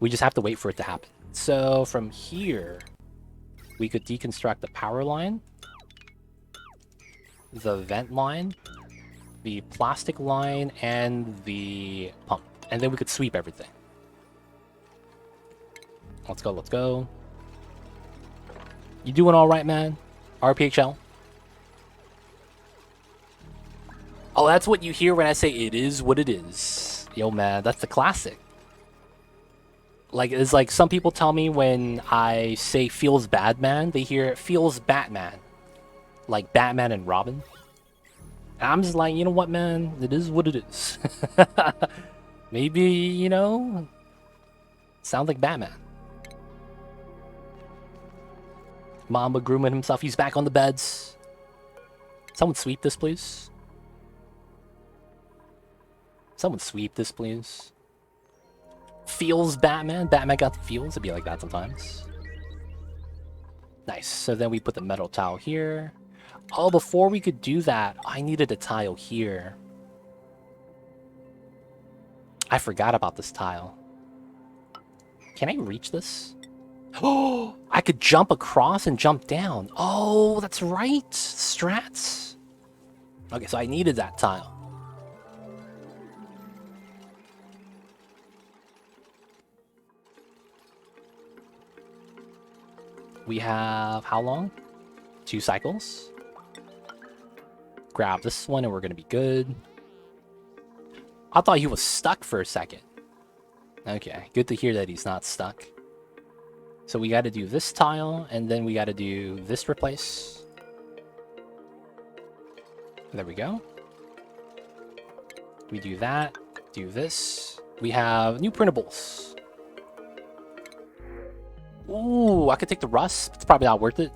We just have to wait for it to happen. So from here, we could deconstruct the power line, the vent line, the plastic line, and the pump. And then we could sweep everything. Let's go, let's go. You doing all right, man? RPHL? Oh, that's what you hear when I say it is what it is. Yo, man, that's the classic. Like, it's like some people tell me when I say feels bad, man, they hear feels Batman. Like Batman and Robin. And I'm just like, you know what, man? It is what it is. Maybe, you know, sound like Batman. Mamba grooming himself. He's back on the beds. Someone sweep this, please. Someone sweep this, please. Feels Batman. Batman got the feels. It'd be like that sometimes. Nice. So then we put the metal tile here. Oh, before we could do that, I needed a tile here. I forgot about this tile. Can I reach this? Oh, I could jump across and jump down. Oh, that's right. Strats. Okay, so I needed that tile. We have how long? 2 cycles. Grab this one and we're gonna be good. I thought he was stuck for a second. Okay, good to hear that he's not stuck. So we gotta do this tile, and then we gotta do this replace. There we go. We do that, do this. We have new printables. Ooh, I could take the rust. It's probably not worth it.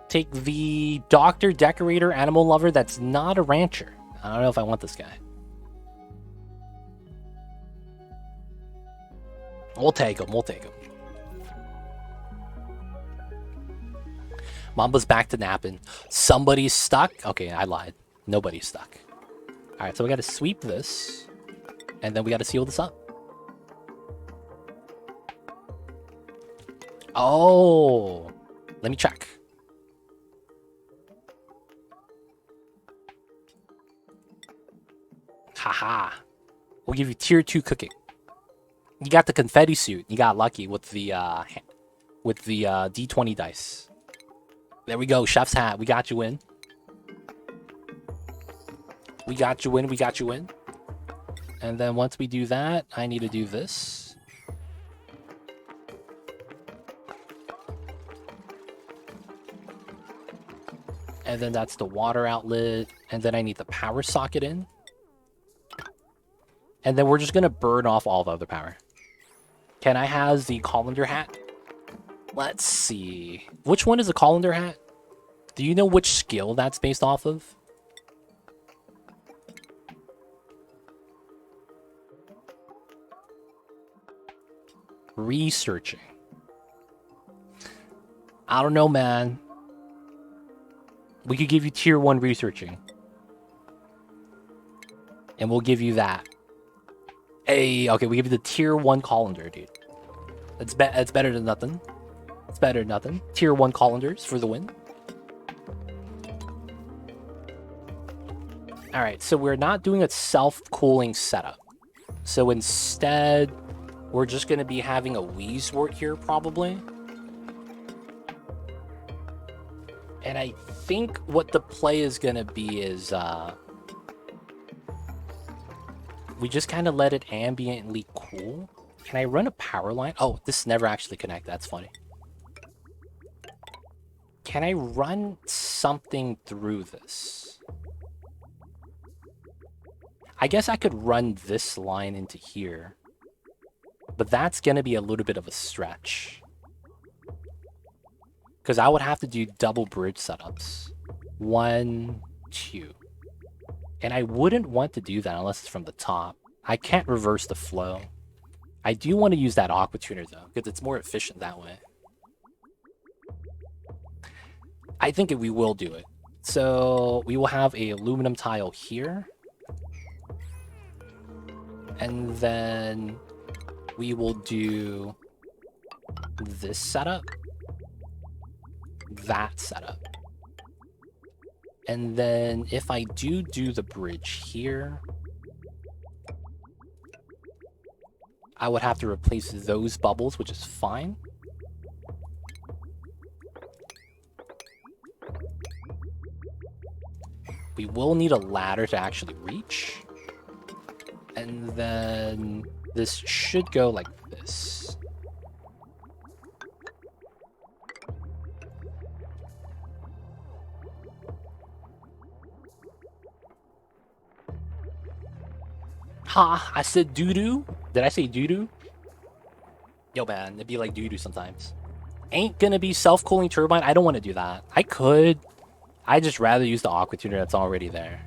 Take the doctor, decorator, animal lover that's not a rancher. I don't know if I want this guy. We'll take him, we'll take him. Mamba's back to napping. Somebody's stuck? Okay, I lied. Nobody's stuck. Alright, so we gotta sweep this. And then we gotta seal this up. Oh! Let me check. Haha. We'll give you tier 2 cooking. You got the confetti suit. You got lucky with the D20 dice. There we go, chef's hat. We got you in. We got you in, we got you in. And then once we do that, I need to do this. And then that's the water outlet. And then I need the power socket in. And then we're just going to burn off all the other power. Can I have the colander hat? Let's see. Which one is a colander hat? Do you know which skill that's based off of? Researching. I don't know, man. We could give you tier 1 researching. And we'll give you that. Hey, okay, we give you the tier 1 colander, dude. It's better than nothing. It's better than nothing. Tier 1 colanders for the win. Alright, so we're not doing a self-cooling setup. So instead, we're just going to be having a Wheezewort here, probably. And I think what the play is going to be is, we just kind of let it ambiently cool. Can I run a power line? Oh, this never actually connected. That's funny. Can I run something through this? I guess I could run this line into here. But that's going to be a little bit of a stretch. Because I would have to do double bridge setups. 1, 2. And I wouldn't want to do that unless it's from the top. I can't reverse the flow. I do want to use that aqua tuner though, because it's more efficient that way. I think we will do it. So we will have a aluminum tile here. And then we will do this setup. That setup. And then if I do the bridge here, I would have to replace those bubbles, which is fine. We will need a ladder to actually reach. And then this should go like this. Ha! I said doo-doo? Did I say doo-doo? Yo, man, it'd be like doo-doo sometimes. Ain't gonna be self-cooling turbine. I don't want to do that. I could. I'd just rather use the aqua tuner that's already there.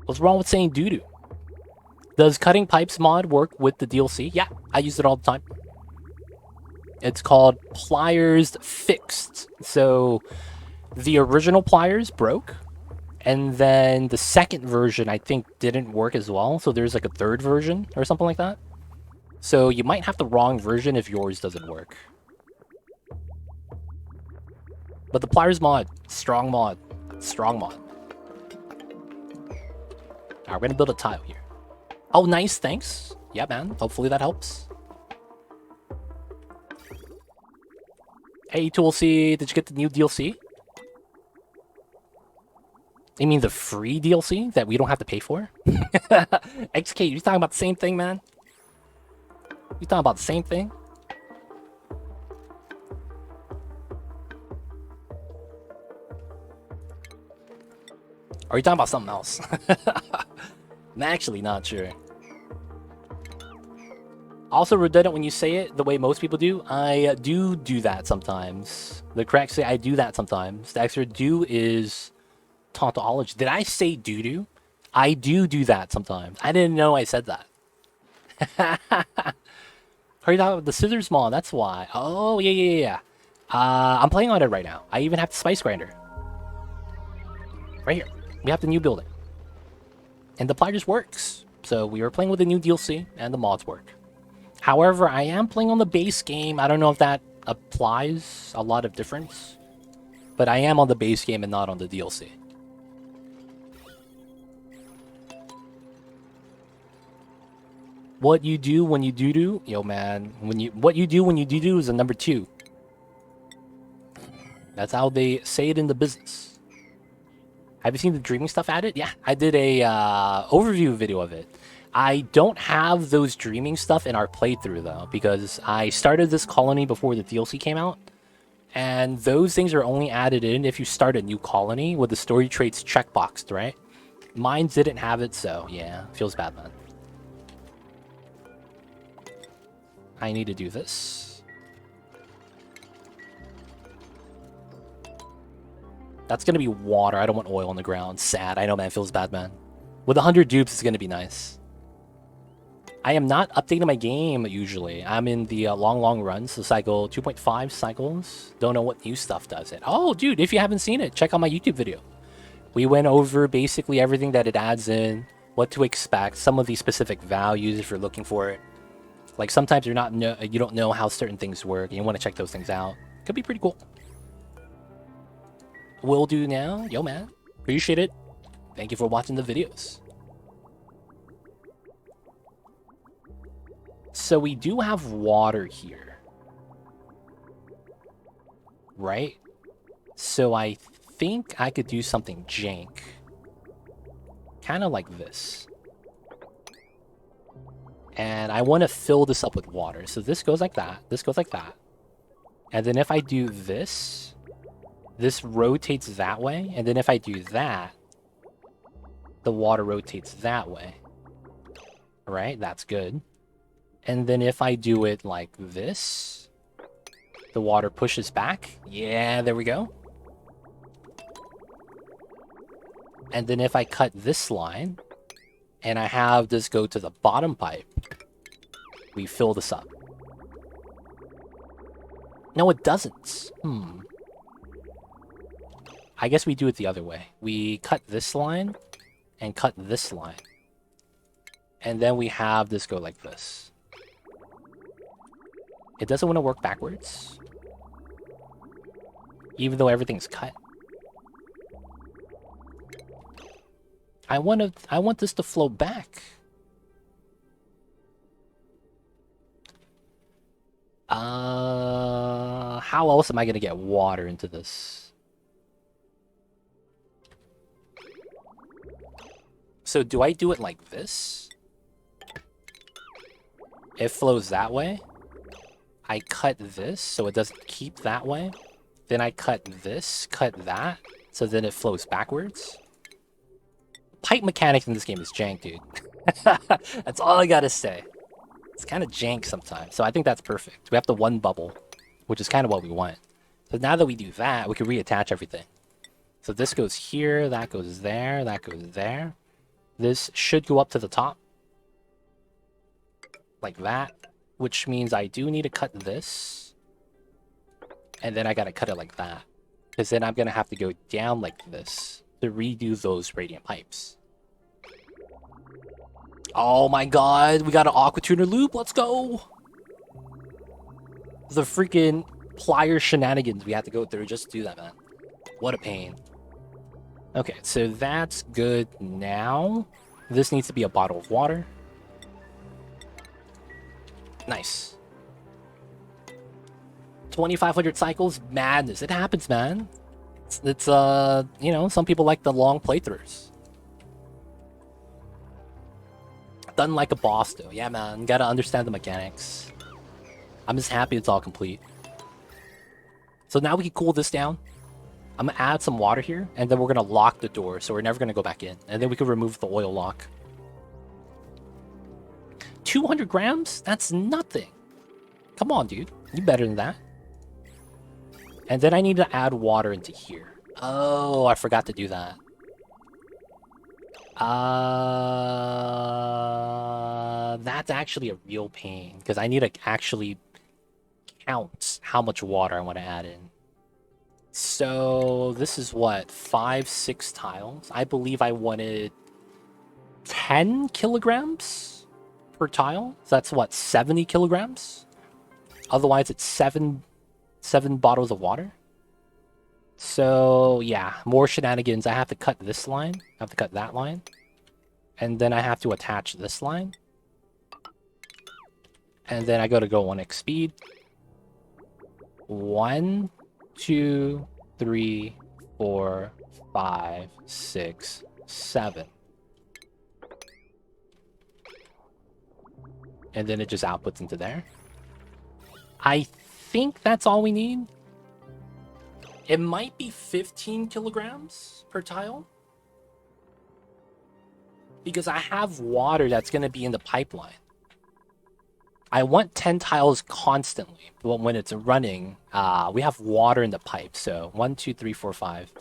What's wrong with saying doo-doo? Does cutting pipes mod work with the DLC? Yeah, I use it all the time. It's called pliers fixed. So the original pliers broke, and then the second version I think didn't work as well. So there's like a third version or something like that. So you might have the wrong version if yours doesn't work. But the pliers mod, strong mod, strong mod. Alright, we're gonna build a tile here. Oh, nice, thanks. Yeah, man. Hopefully that helps. Hey, Toolsy, did you get the new DLC? You mean the free DLC that we don't have to pay for? XK, you talking about the same thing, man? You talking about the same thing? Or are you talking about something else? I'm actually not sure. Also redundant when you say it the way most people do. I do that sometimes. The correct say I do that sometimes. The extra do is tautology. Did I say doo-doo? I do that sometimes. I didn't know I said that. Are you talking about the scissors mod? That's why. Oh, yeah. I'm playing on it right now. I even have the spice grinder. Right here. We have the new building. And the plier just works. So we were playing with the new DLC, and the mods work. However, I am playing on the base game. I don't know if that applies a lot of difference. But I am on the base game and not on the DLC. What you do when you do? Yo, man. What you do when you do is a number 2. That's how they say it in the business. Have you seen the dreaming stuff added? Yeah, I did a overview video of it. I don't have those dreaming stuff in our playthrough, though, because I started this colony before the DLC came out. And those things are only added in if you start a new colony with the story traits checkboxed, right? Mine didn't have it, so yeah, feels bad, man. I need to do this. That's going to be water. I don't want oil on the ground. Sad. I know, man. Feels bad, man. With 100 dupes, it's going to be nice. I am not updating my game, usually. I'm in the long runs, so cycle 2.5 cycles. Don't know what new stuff does it. Oh, dude, if you haven't seen it, check out my YouTube video. We went over basically everything that it adds in, what to expect, some of the specific values if you're looking for it. Like, sometimes you don't know how certain things work, and you want to check those things out. Could be pretty cool. Will do now. Yo, man. Appreciate it. Thank you for watching the videos. So we do have water here. Right? So I think I could do something jank. Kind of like this. And I want to fill this up with water. So this goes like that. This goes like that. And then if I do this, this rotates that way. And then if I do that, the water rotates that way. Right? That's good. And then if I do it like this, the water pushes back. Yeah, there we go. And then if I cut this line, and I have this go to the bottom pipe, we fill this up. No, it doesn't. I guess we do it the other way. We cut this line and cut this line. And then we have this go like this. It doesn't want to work backwards. Even though everything's cut. I want this to flow back. How else am I gonna get water into this? So do I do it like this? It flows that way. I cut this so it doesn't keep that way. Then I cut this, cut that, so then it flows backwards. Pipe mechanics in this game is jank, dude. That's all I gotta say. It's kind of jank sometimes, so I think that's perfect. We have the one bubble, which is kind of what we want. So now that we do that, we can reattach everything. So this goes here, that goes there, that goes there. This should go up to the top. Like that, which means I do need to cut this. And then I gotta cut it like that. Because then I'm gonna have to go down like this to redo those radiant pipes. Oh my god, we got an aqua tuner loop, let's go! The freaking plier shenanigans we had to go through just to do that, man. What a pain. Okay, so that's good now. This needs to be a bottle of water. Nice. 2,500 cycles? Madness. It happens, man. It's you know, some people like the long playthroughs. Done like a boss, though. Yeah, man. Gotta understand the mechanics. I'm just happy it's all complete. So now we can cool this down. I'm gonna add some water here, and then we're gonna lock the door, so we're never gonna go back in. And then we can remove the oil lock. 200 grams? That's nothing. Come on, dude. You better than that. And then I need to add water into here. Oh, I forgot to do that. That's actually a real pain, because I need to actually count how much water I want to add in. So this is what, 5, 6 tiles? I believe I wanted 10 kilograms per tile. So that's what, 70 kilograms? Otherwise it's 7 bottles of water. So yeah, more shenanigans. I have to cut this line. I have to cut that line. And then I have to attach this line. And then I gotta go 1x speed. 1, 2, 3, 4, 5, 6, 7. And then it just outputs into there. I think that's all we need. It might be 15 kilograms per tile. Because I have water that's going to be in the pipeline. I want 10 tiles constantly. But when it's running, we have water in the pipe. So 1, 2, 3, 4, 5.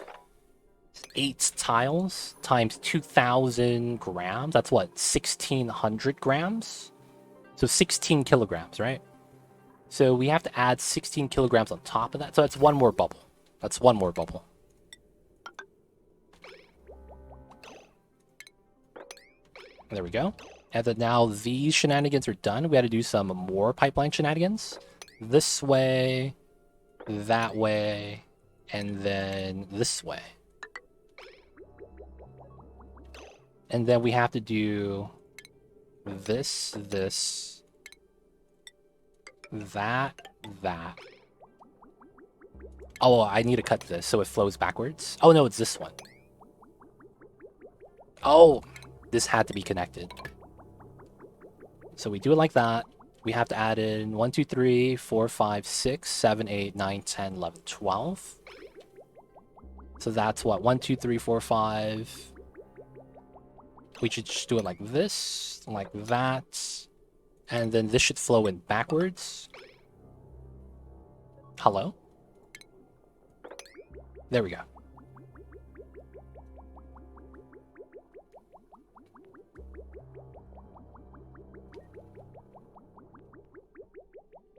8 tiles times 2,000 grams. That's what, 1,600 grams? So 16 kilograms, right? So we have to add 16 kilograms on top of that. So that's one more bubble. That's one more bubble. There we go. And then now these shenanigans are done. We had to do some more pipeline shenanigans. This way, that way, and then this way. And then we have to do this, that. Oh, I need to cut this so it flows backwards. Oh no, it's this one. Oh, this had to be connected. So we do it like that. We have to add in 1, 2, 3, 4, 5, 6, 7, 8, 9, 10, 11, 12. So that's what? 1, 2, 3, 4, 5. We should just do it like this, like that. And then this should flow in backwards. Hello? There we go.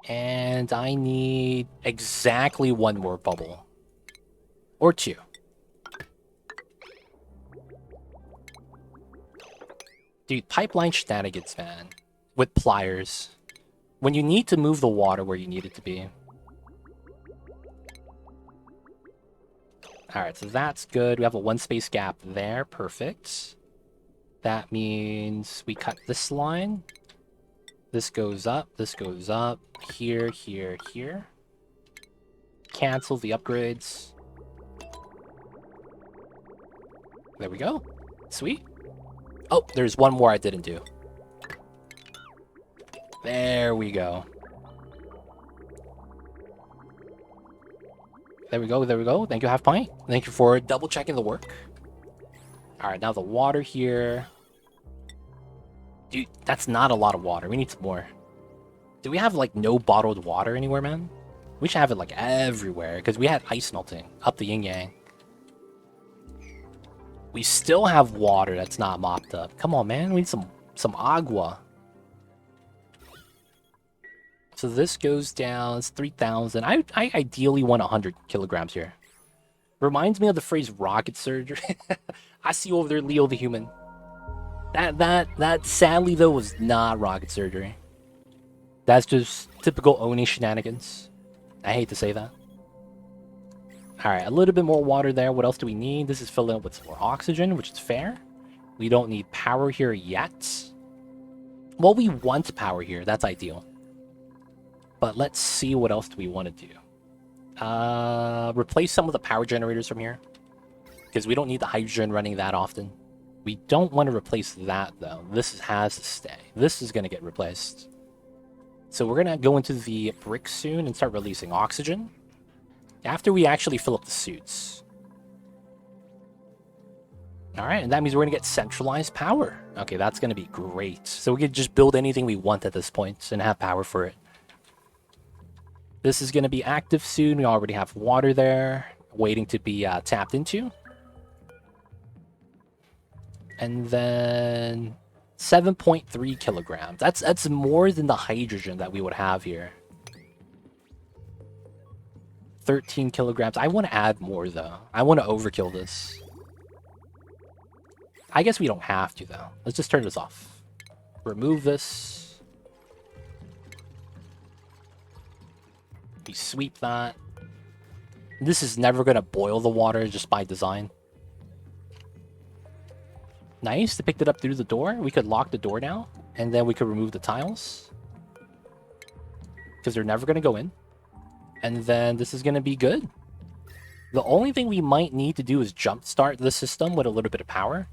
And I need exactly one more bubble. Or two. Dude, pipeline shenanigans, man. With pliers. When you need to move the water where you need it to be. Alright, so that's good. We have a one space gap there. Perfect. That means we cut this line. This goes up. This goes up. Here, here, here. Cancel the upgrades. There we go. Sweet. Oh, there's one more I didn't do. There we go. There we go, there we go. Thank you, Half Pint. Thank you for double checking the work. Alright, now the water here. Dude, that's not a lot of water. We need some more. Do we have, like, no bottled water anywhere, man? We should have it, like, everywhere, because we had ice melting up the yin-yang. We still have water that's not mopped up. Come on, man. We need some agua. So this goes down. It's 3,000. I ideally want 100 kilograms here. Reminds me of the phrase rocket surgery. I see you over there, Leo the human. That sadly, though, was not rocket surgery. That's just typical Oni shenanigans. I hate to say that. Alright, a little bit more water there. What else do we need? This is filling up with some more oxygen, which is fair. We don't need power here yet. Well, we want power here. That's ideal. But let's see what else do we want to do. Replace some of the power generators from here. Because we don't need the hydrogen running that often. We don't want to replace that, though. This has to stay. This is going to get replaced. So we're going to go into the brick soon and start releasing oxygen. After we actually fill up the suits. Alright, and that means we're going to get centralized power. Okay, that's going to be great. So we can just build anything we want at this point and have power for it. This is going to be active soon. We already have water there, waiting to be tapped into. And then 7.3 kilograms. That's more than the hydrogen that we would have here. 13 kilograms. I want to add more, though. I want to overkill this. I guess we don't have to, though. Let's just turn this off. Remove this. We sweep that. This is never going to boil the water just by design. Nice. They picked it up through the door. We could lock the door now. And then we could remove the tiles. Because they're never going to go in. And then this is going to be good. The only thing we might need to do is jumpstart the system with a little bit of power.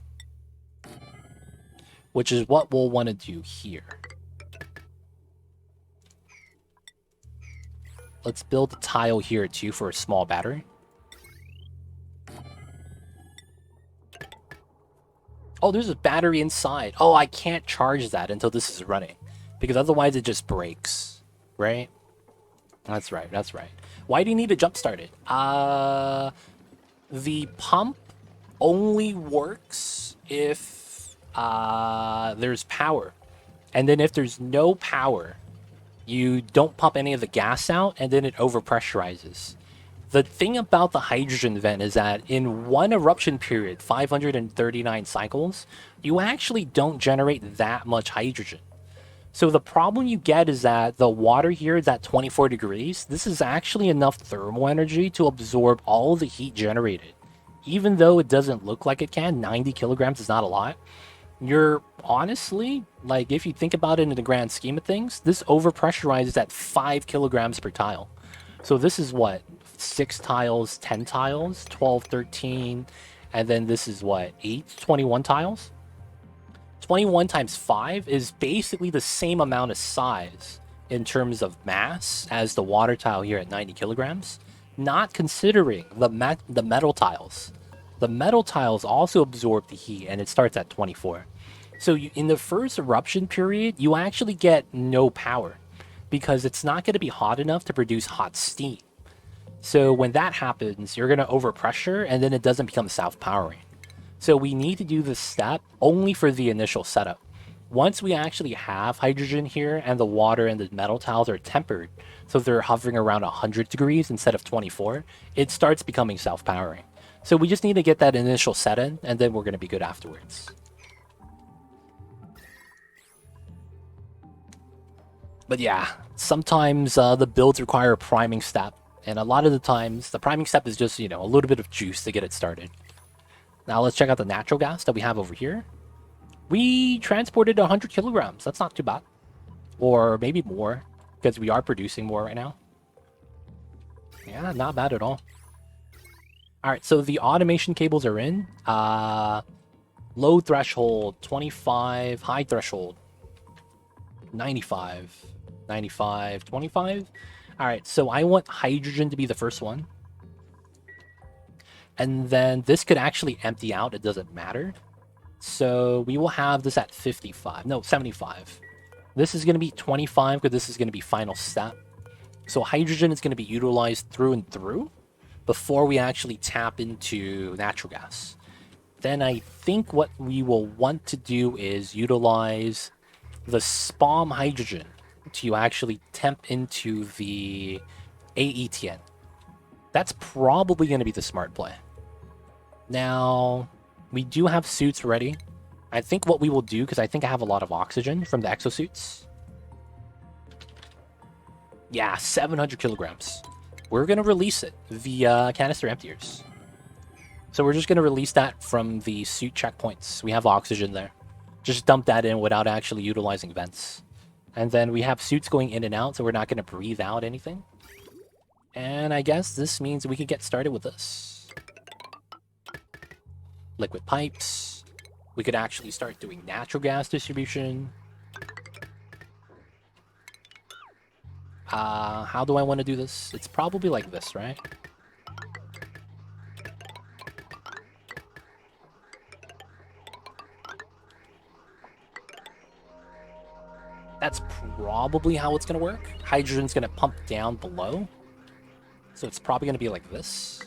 Which is what we'll want to do here. Let's build a tile here too for a small battery. Oh, there's a battery inside. Oh, I can't charge that until this is running. Because otherwise it just breaks. Right? That's right, that's right. Why do you need to jumpstart it? The pump only works if there's power. And then if there's no power, you don't pump any of the gas out, and then it overpressurizes. The thing about the hydrogen vent is that in one eruption period, 539 cycles, you actually don't generate that much hydrogen. So the problem you get is that the water here is at 24 degrees. This is actually enough thermal energy to absorb all the heat generated. Even though it doesn't look like it can, 90 kilograms is not a lot. You're honestly, like, if you think about it in the grand scheme of things, this overpressurizes at 5 kilograms per tile. So this is what? 6 tiles, 10 tiles, 12, 13, and then this is what? 8, 21 tiles? 21 times 5 is basically the same amount of size in terms of mass as the water tile here at 90 kilograms, not considering the metal tiles. The metal tiles also absorb the heat, and it starts at 24. So in the first eruption period, you actually get no power because it's not going to be hot enough to produce hot steam. So when that happens, you're going to overpressure, and then it doesn't become self-powering. So we need to do this step only for the initial setup. Once we actually have hydrogen here and the water and the metal tiles are tempered, so they're hovering around 100 degrees instead of 24, it starts becoming self-powering. So we just need to get that initial set in, and then we're going to be good afterwards. But yeah, sometimes the builds require a priming step, and a lot of the times the priming step is just, a little bit of juice to get it started. Now let's check out the natural gas that we have over here. We transported 100 kilograms. That's not too bad. Or maybe more, because we are producing more right now. Yeah, not bad at all. Alright, so the automation cables are in. Low threshold, 25. High threshold, 95. 95, 25. Alright, so I want hydrogen to be the first one. And then this could actually empty out. It doesn't matter. So we will have this at 55. No, 75. This is going to be 25 because this is going to be final step. So hydrogen is going to be utilized through and through before we actually tap into natural gas. Then I think what we will want to do is utilize the SPOM hydrogen to actually temp into the AETN. That's probably going to be the smart play. Now, we do have suits ready. I think what we will do, because I think I have a lot of oxygen from the exosuits. Yeah, 700 kilograms. We're going to release it via canister emptiers. So we're just going to release that from the suit checkpoints. We have oxygen there. Just dump that in without actually utilizing vents. And then we have suits going in and out, so we're not going to breathe out anything. And I guess this means we can get started with this. Liquid pipes. We could actually start doing natural gas distribution. How do I want to do this? It's probably like this, right? That's probably how it's going to work. Hydrogen's going to pump down below. So it's probably going to be like this.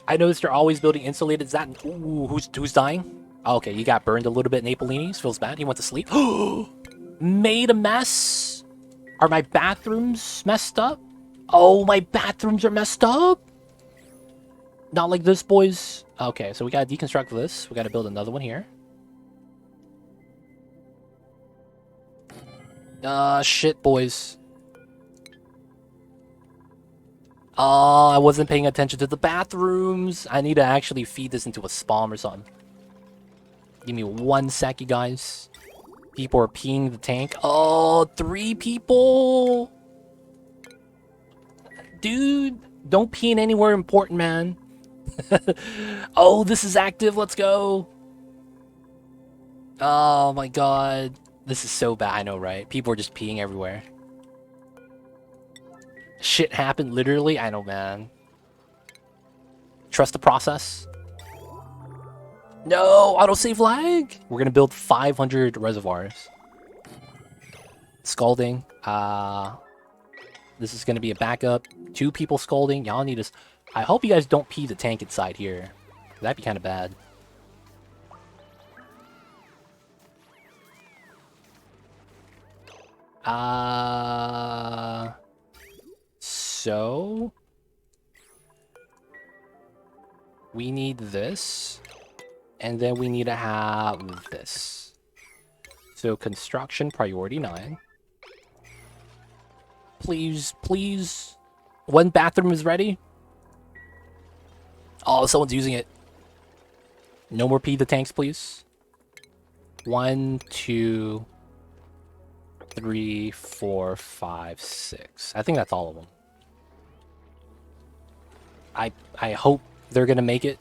I noticed you're always building insulated. Is that... Ooh, who's dying? Oh, okay, he got burned a little bit in Napolini's. Feels bad. He went to sleep. Made a mess? Are my bathrooms messed up? Oh, my bathrooms are messed up? Not like this, boys. Okay, so we gotta deconstruct this. We gotta build another one here. Shit, boys. Oh, I wasn't paying attention to the bathrooms. I need to actually feed this into a spawn or something. Give me 1 sec, you guys. People are peeing the tank. Oh, 3 people. Dude, don't pee in anywhere important, man. Oh, this is active. Let's go. Oh, my God. This is so bad. I know, right? People are just peeing everywhere. Shit happened, literally. I know, man. Trust the process. No, autosave lag. We're gonna build 500 reservoirs. Scalding. This is gonna be a backup. 2 people scalding. Y'all need to... I hope you guys don't pee the tank inside here. That'd be kind of bad. So... we need this. And then we need to have this. So construction priority 9. Please, please. 1 bathroom is ready. Oh, someone's using it. No more pee the tanks, please. 1, 2, 3, 4, 5, 6. I think that's all of them. I hope they're gonna make it.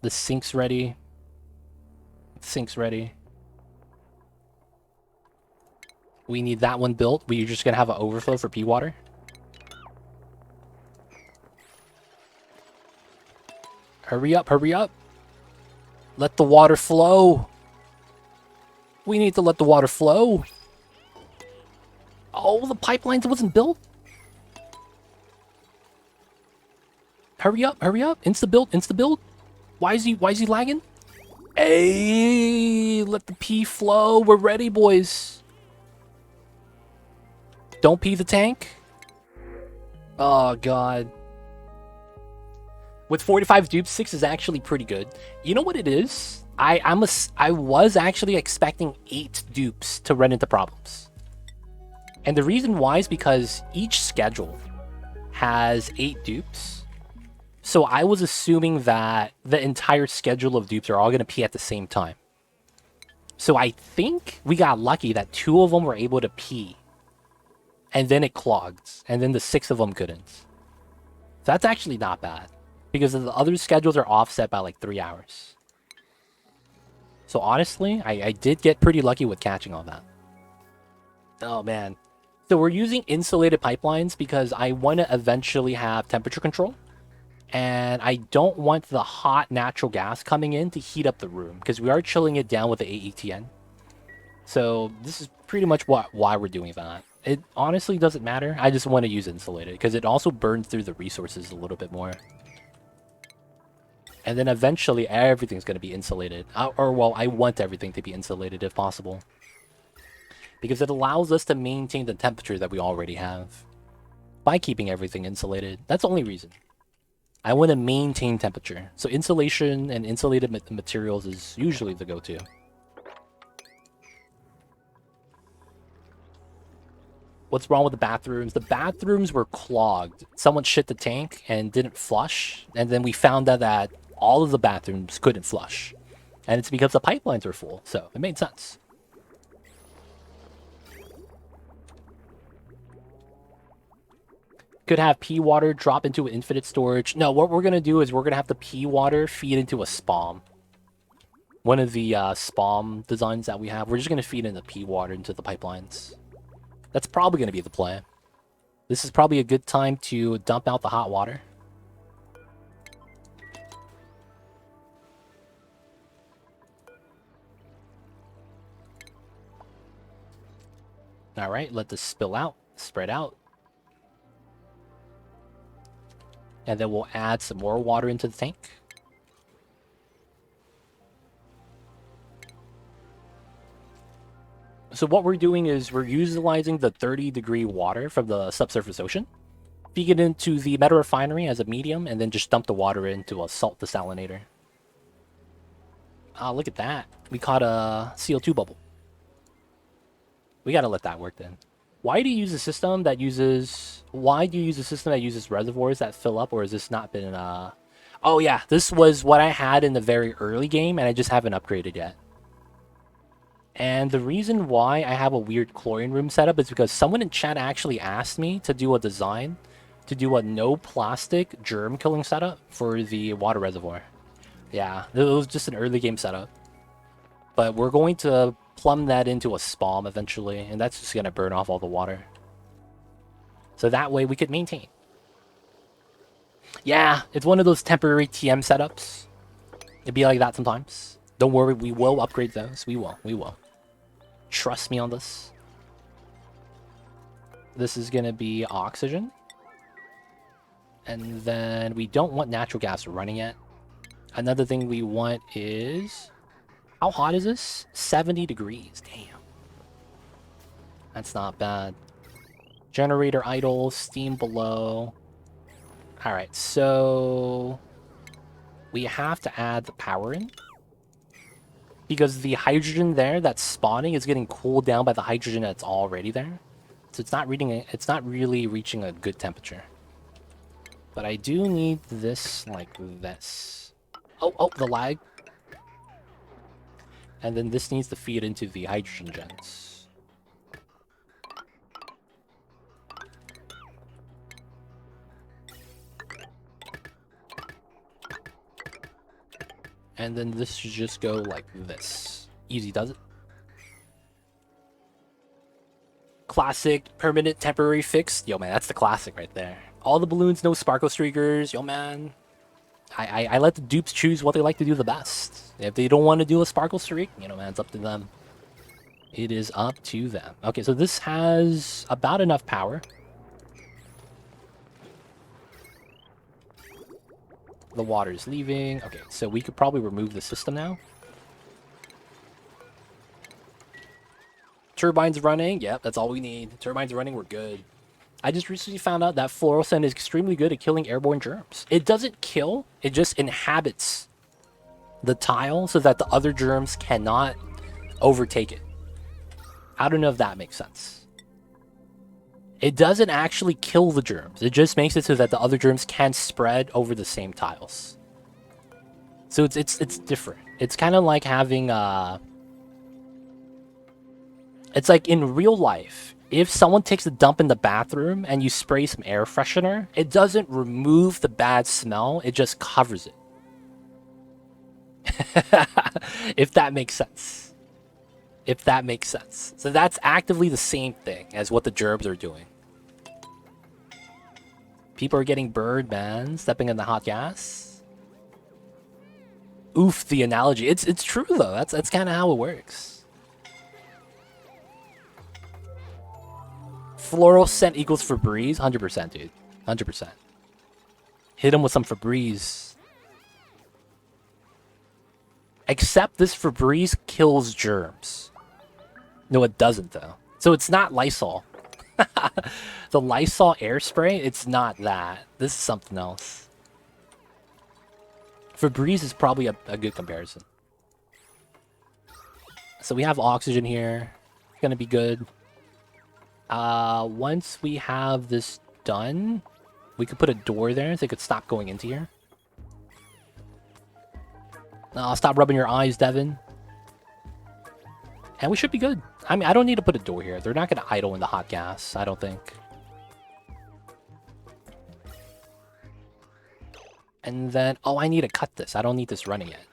The sink's ready. Sink's ready. We need that one built. We're just gonna have an overflow for pea water. Hurry up, hurry up. Let the water flow. We need to let the water flow. Oh, the pipelines wasn't built. Hurry up, hurry up. Insta build, insta build. Why is he lagging? Hey, let the pee flow. We're ready, boys. Don't pee the tank. Oh, God. With 45 dupes, 6 is actually pretty good. You know what it is? I was actually expecting 8 dupes to run into problems. And the reason why is because each schedule has 8 dupes. So I was assuming that the entire schedule of dupes are all going to pee at the same time. So I think we got lucky that 2 of them were able to pee. And then it clogged. And then the 6 of them couldn't. So that's actually not bad. Because the other schedules are offset by like 3 hours. So honestly, I did get pretty lucky with catching all that. Oh man. So we're using insulated pipelines because I want to eventually have temperature control. And I don't want the hot natural gas coming in to heat up the room. Because we are chilling it down with the AETN. So this is pretty much why we're doing that. It honestly doesn't matter. I just want to use insulated. Because it also burns through the resources a little bit more. And then eventually everything's going to be insulated. Well, I want everything to be insulated if possible. Because it allows us to maintain the temperature that we already have. By keeping everything insulated. That's the only reason. I want to maintain temperature. So insulation and insulated materials is usually the go-to. What's wrong with the bathrooms? The bathrooms were clogged. Someone shit the tank and didn't flush. And then we found out that all of the bathrooms couldn't flush. And it's because the pipelines were full. So it made sense. Could have pea water drop into an infinite storage. No, what we're going to do is we're going to have the pea water feed into a spam. One of the spam designs that we have. We're just going to feed in the pea water into the pipelines. That's probably going to be the plan. This is probably a good time to dump out the hot water. All right, let this spill out, spread out. And then we'll add some more water into the tank. So what we're doing is we're utilizing the 30-degree water from the subsurface ocean, feed it into the meta refinery as a medium, and then just dump the water into a salt desalinator. Ah, look at that. We caught a CO2 bubble. We gotta let that work then. Why do you use a system that uses... Why do you use a system that uses reservoirs that fill up, or has this not been... Oh yeah, this was what I had in the very early game, and I just haven't upgraded yet. And the reason why I have a weird chlorine room setup is because someone in chat actually asked me to do a design to do a no plastic germ killing setup for the water reservoir. Yeah, it was just an early game setup. But we're going to plumb that into a spam eventually, and that's just going to burn off all the water. So that way we could maintain. Yeah, it's one of those temporary TM setups. It'd be like that sometimes. Don't worry, we will upgrade those. We will. Trust me on this. This is going to be oxygen. And then we don't want natural gas running yet. Another thing we want is... How hot is this? 70 degrees. Damn. That's not bad. Generator idle, steam below. Alright, so... we have to add the power in. Because the hydrogen there that's spawning is getting cooled down by the hydrogen that's already there. So it's not really reaching a good temperature. But I do need this like this. Oh, the lag. And then this needs to feed into the hydrogen gens. And then this should just go like this. Easy does it. Classic, permanent, temporary fix. Yo, man, that's the classic right there. All the balloons, no sparkle streakers. Yo, man. I let the dupes choose what they like to do the best. If they don't want to do a sparkle streak, you know, man, it's up to them. It is up to them. Okay, so this has about enough power. The water's leaving. Okay, so we could probably remove the system now. Turbine's running. Yep, that's all we need. Turbine's running, we're good. I just recently found out that fluorescent is extremely good at killing airborne germs. It doesn't kill, it just inhabits the tile so that the other germs cannot overtake it. I don't know if that makes sense. It doesn't actually kill the germs. It just makes it so that the other germs can spread over the same tiles. So it's different. It's kind of like having it's like in real life, if someone takes a dump in the bathroom and you spray some air freshener, it doesn't remove the bad smell, it just covers it. If that makes sense. If that makes sense. So that's actively the same thing as what the gerbs are doing. People are getting burned, man. Stepping in the hot gas. Oof, the analogy. It's true though. That's kind of how it works. Fluorescent equals Febreze? 100%, dude. 100%. Hit him with some Febreze. Except this Febreze kills germs. No, it doesn't, though. So it's not Lysol. The Lysol air spray, it's not that. This is something else. Febreze is probably a good comparison. So we have oxygen here. It's gonna be good. Once we have this done, we could put a door there so they could stop going into here. Stop rubbing your eyes, Devin. And we should be good. I mean, I don't need to put a door here. They're not going to idle in the hot gas, I don't think. And then, oh, I need to cut this. I don't need this running yet.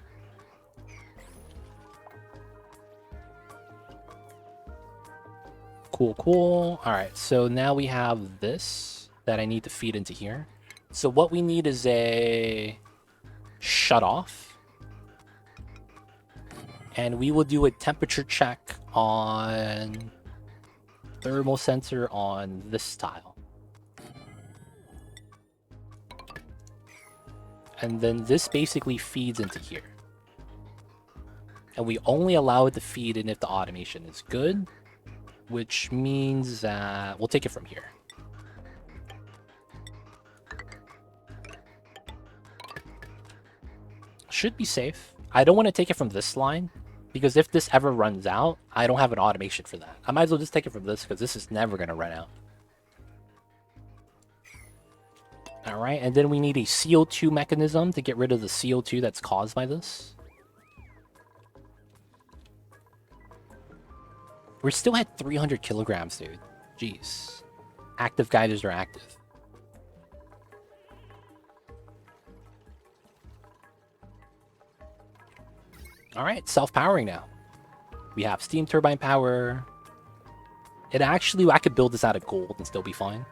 Cool, cool. All right, so now we have this that I need to feed into here. So what we need is a shut off. And we will do a temperature check on thermal sensor on this tile. And then this basically feeds into here. And we only allow it to feed in if the automation is good, which means that we'll take it from here. Should be safe. I don't want to take it from this line, because if this ever runs out, I don't have an automation for that. I might as well just take it from this, because this is never going to run out. Alright, and then we need a CO2 mechanism to get rid of the CO2 that's caused by this. We're still at 300 kilograms, dude. Jeez. Active guiders are active. Alright, self-powering now. We have steam turbine power. It actually, I could build this out of gold and still be fine.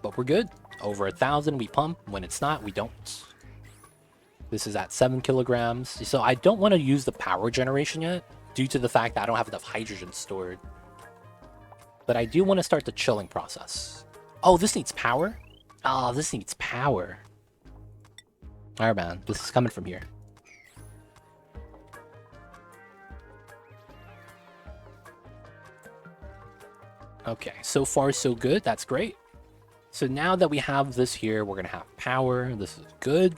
But we're good. Over 1,000 we pump. When it's not, we don't. This is at 7 kilograms. So I don't want to use the power generation yet, due to the fact that I don't have enough hydrogen stored. But I do want to start the chilling process. Oh, this needs power? Oh, this needs power. Alright, man. This is coming from here. Okay, so far so good. That's great. So now that we have this here, we're going to have power. This is good.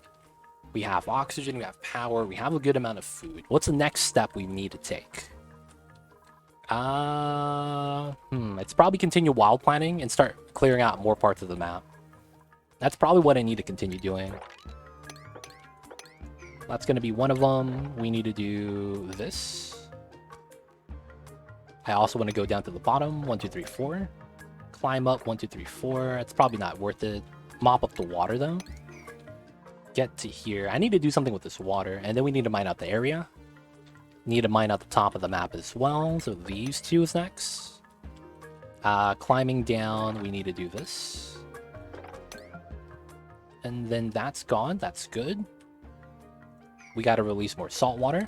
We have oxygen, we have power, we have a good amount of food. What's the next step we need to take? It's probably continue wild planning and start clearing out more parts of the map. That's probably what I need to continue doing. That's going to be one of them. We need to do this. I also want to go down to the bottom. 1, 2, 3, 4. Climb up. 1, 2, 3, 4. It's probably not worth it. Mop up the water, though. get to here. I need to do something with this water, and then we need to mine out the area. Need to mine out the top of the map as well, so these two is next. Climbing down, we need to do this. And then that's gone, that's good. We gotta release more salt water.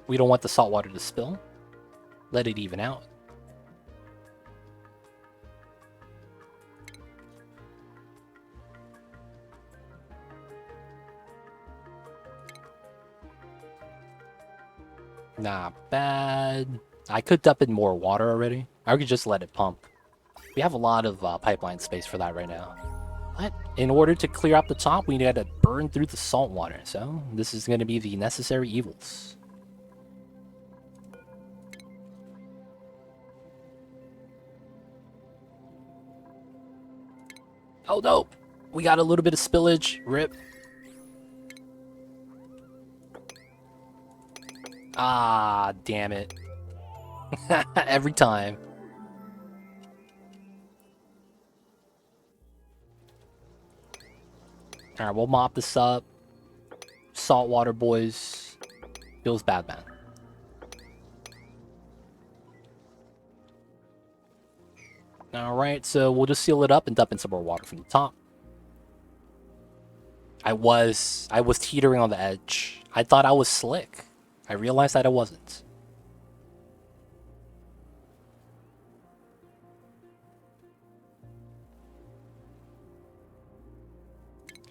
We don't want the salt water to spill. Let it even out. Not bad. I could dump in more water already. I could just let it pump. We have a lot of pipeline space for that right now. But in order to clear up the top, we need to burn through the salt water. So this is going to be the necessary evils. Oh no! We got a little bit of spillage. Rip. Ah, damn it. Every time. Alright, we'll mop this up. Saltwater, boys. Feels bad, man. Alright, so we'll just seal it up and dump in some more water from the top. I was teetering on the edge. I thought I was slick. I realized that I wasn't.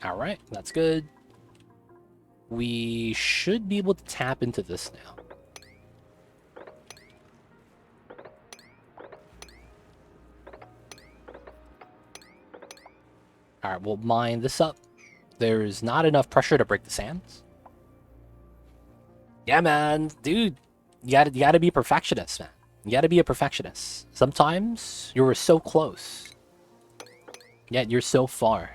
Alright, that's good. We should be able to tap into this now. Alright, we'll mine this up. There's not enough pressure to break the sands. Yeah, man. Dude, you gotta be a perfectionist, man. You gotta be a perfectionist. Sometimes you're so close, yet you're so far.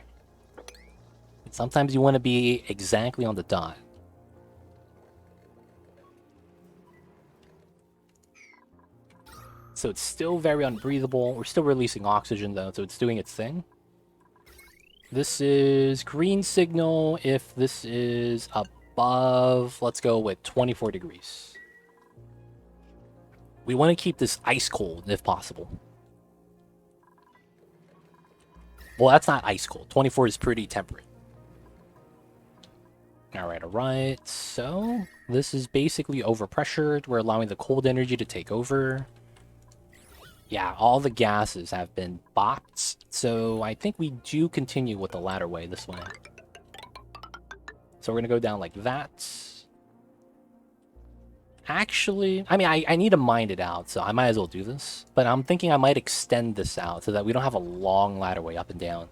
Sometimes you want to be exactly on the dot. So it's still very unbreathable. We're still releasing oxygen, though, so it's doing its thing. This is green signal if this is above, let's go with 24 degrees. We want to keep this ice cold if possible. Well, that's not ice cold. 24 is pretty temperate. Alright. So, this is basically overpressured. We're allowing the cold energy to take over. Yeah, all the gases have been bopped. So, I think we do continue with the ladder way this way. So, we're going to go down like that. Actually, I mean, I need to mine it out, so I might as well do this. But I'm thinking I might extend this out so that we don't have a long ladder way up and down.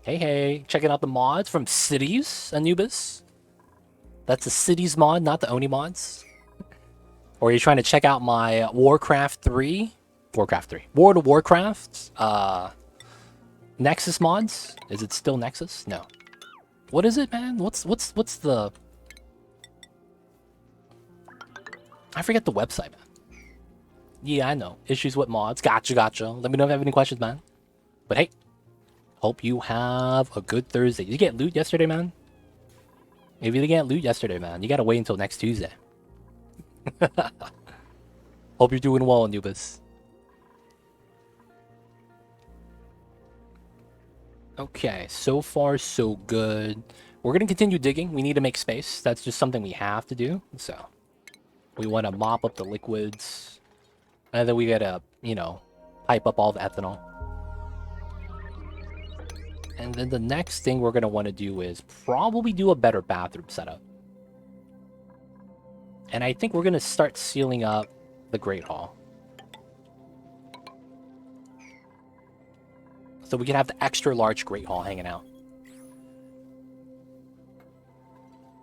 Hey, checking out the mods from Cities, Anubis. That's a Cities mod, not the Oni mods. Or are you trying to check out my Warcraft 3? World of Warcraft, Nexus mods? Is it still Nexus? No. What is it, man? What's the... I forget the website, man. Yeah, I know. Issues with mods. Gotcha. Let me know if you have any questions, man. But hey, hope you have a good Thursday. Did you get loot yesterday, man? If you didn't get loot yesterday, man, you gotta wait until next Tuesday. Hope you're doing well, Anubis. Okay, so far so good. We're gonna continue digging. We need to make space. That's just something we have to do. So we want to mop up the liquids, and then we gotta, you know, pipe up all the ethanol. And then the next thing we're gonna want to do is probably do a better bathroom setup. And I think we're gonna start sealing up the Great Hall, so we can have the extra large Great Hall hanging out.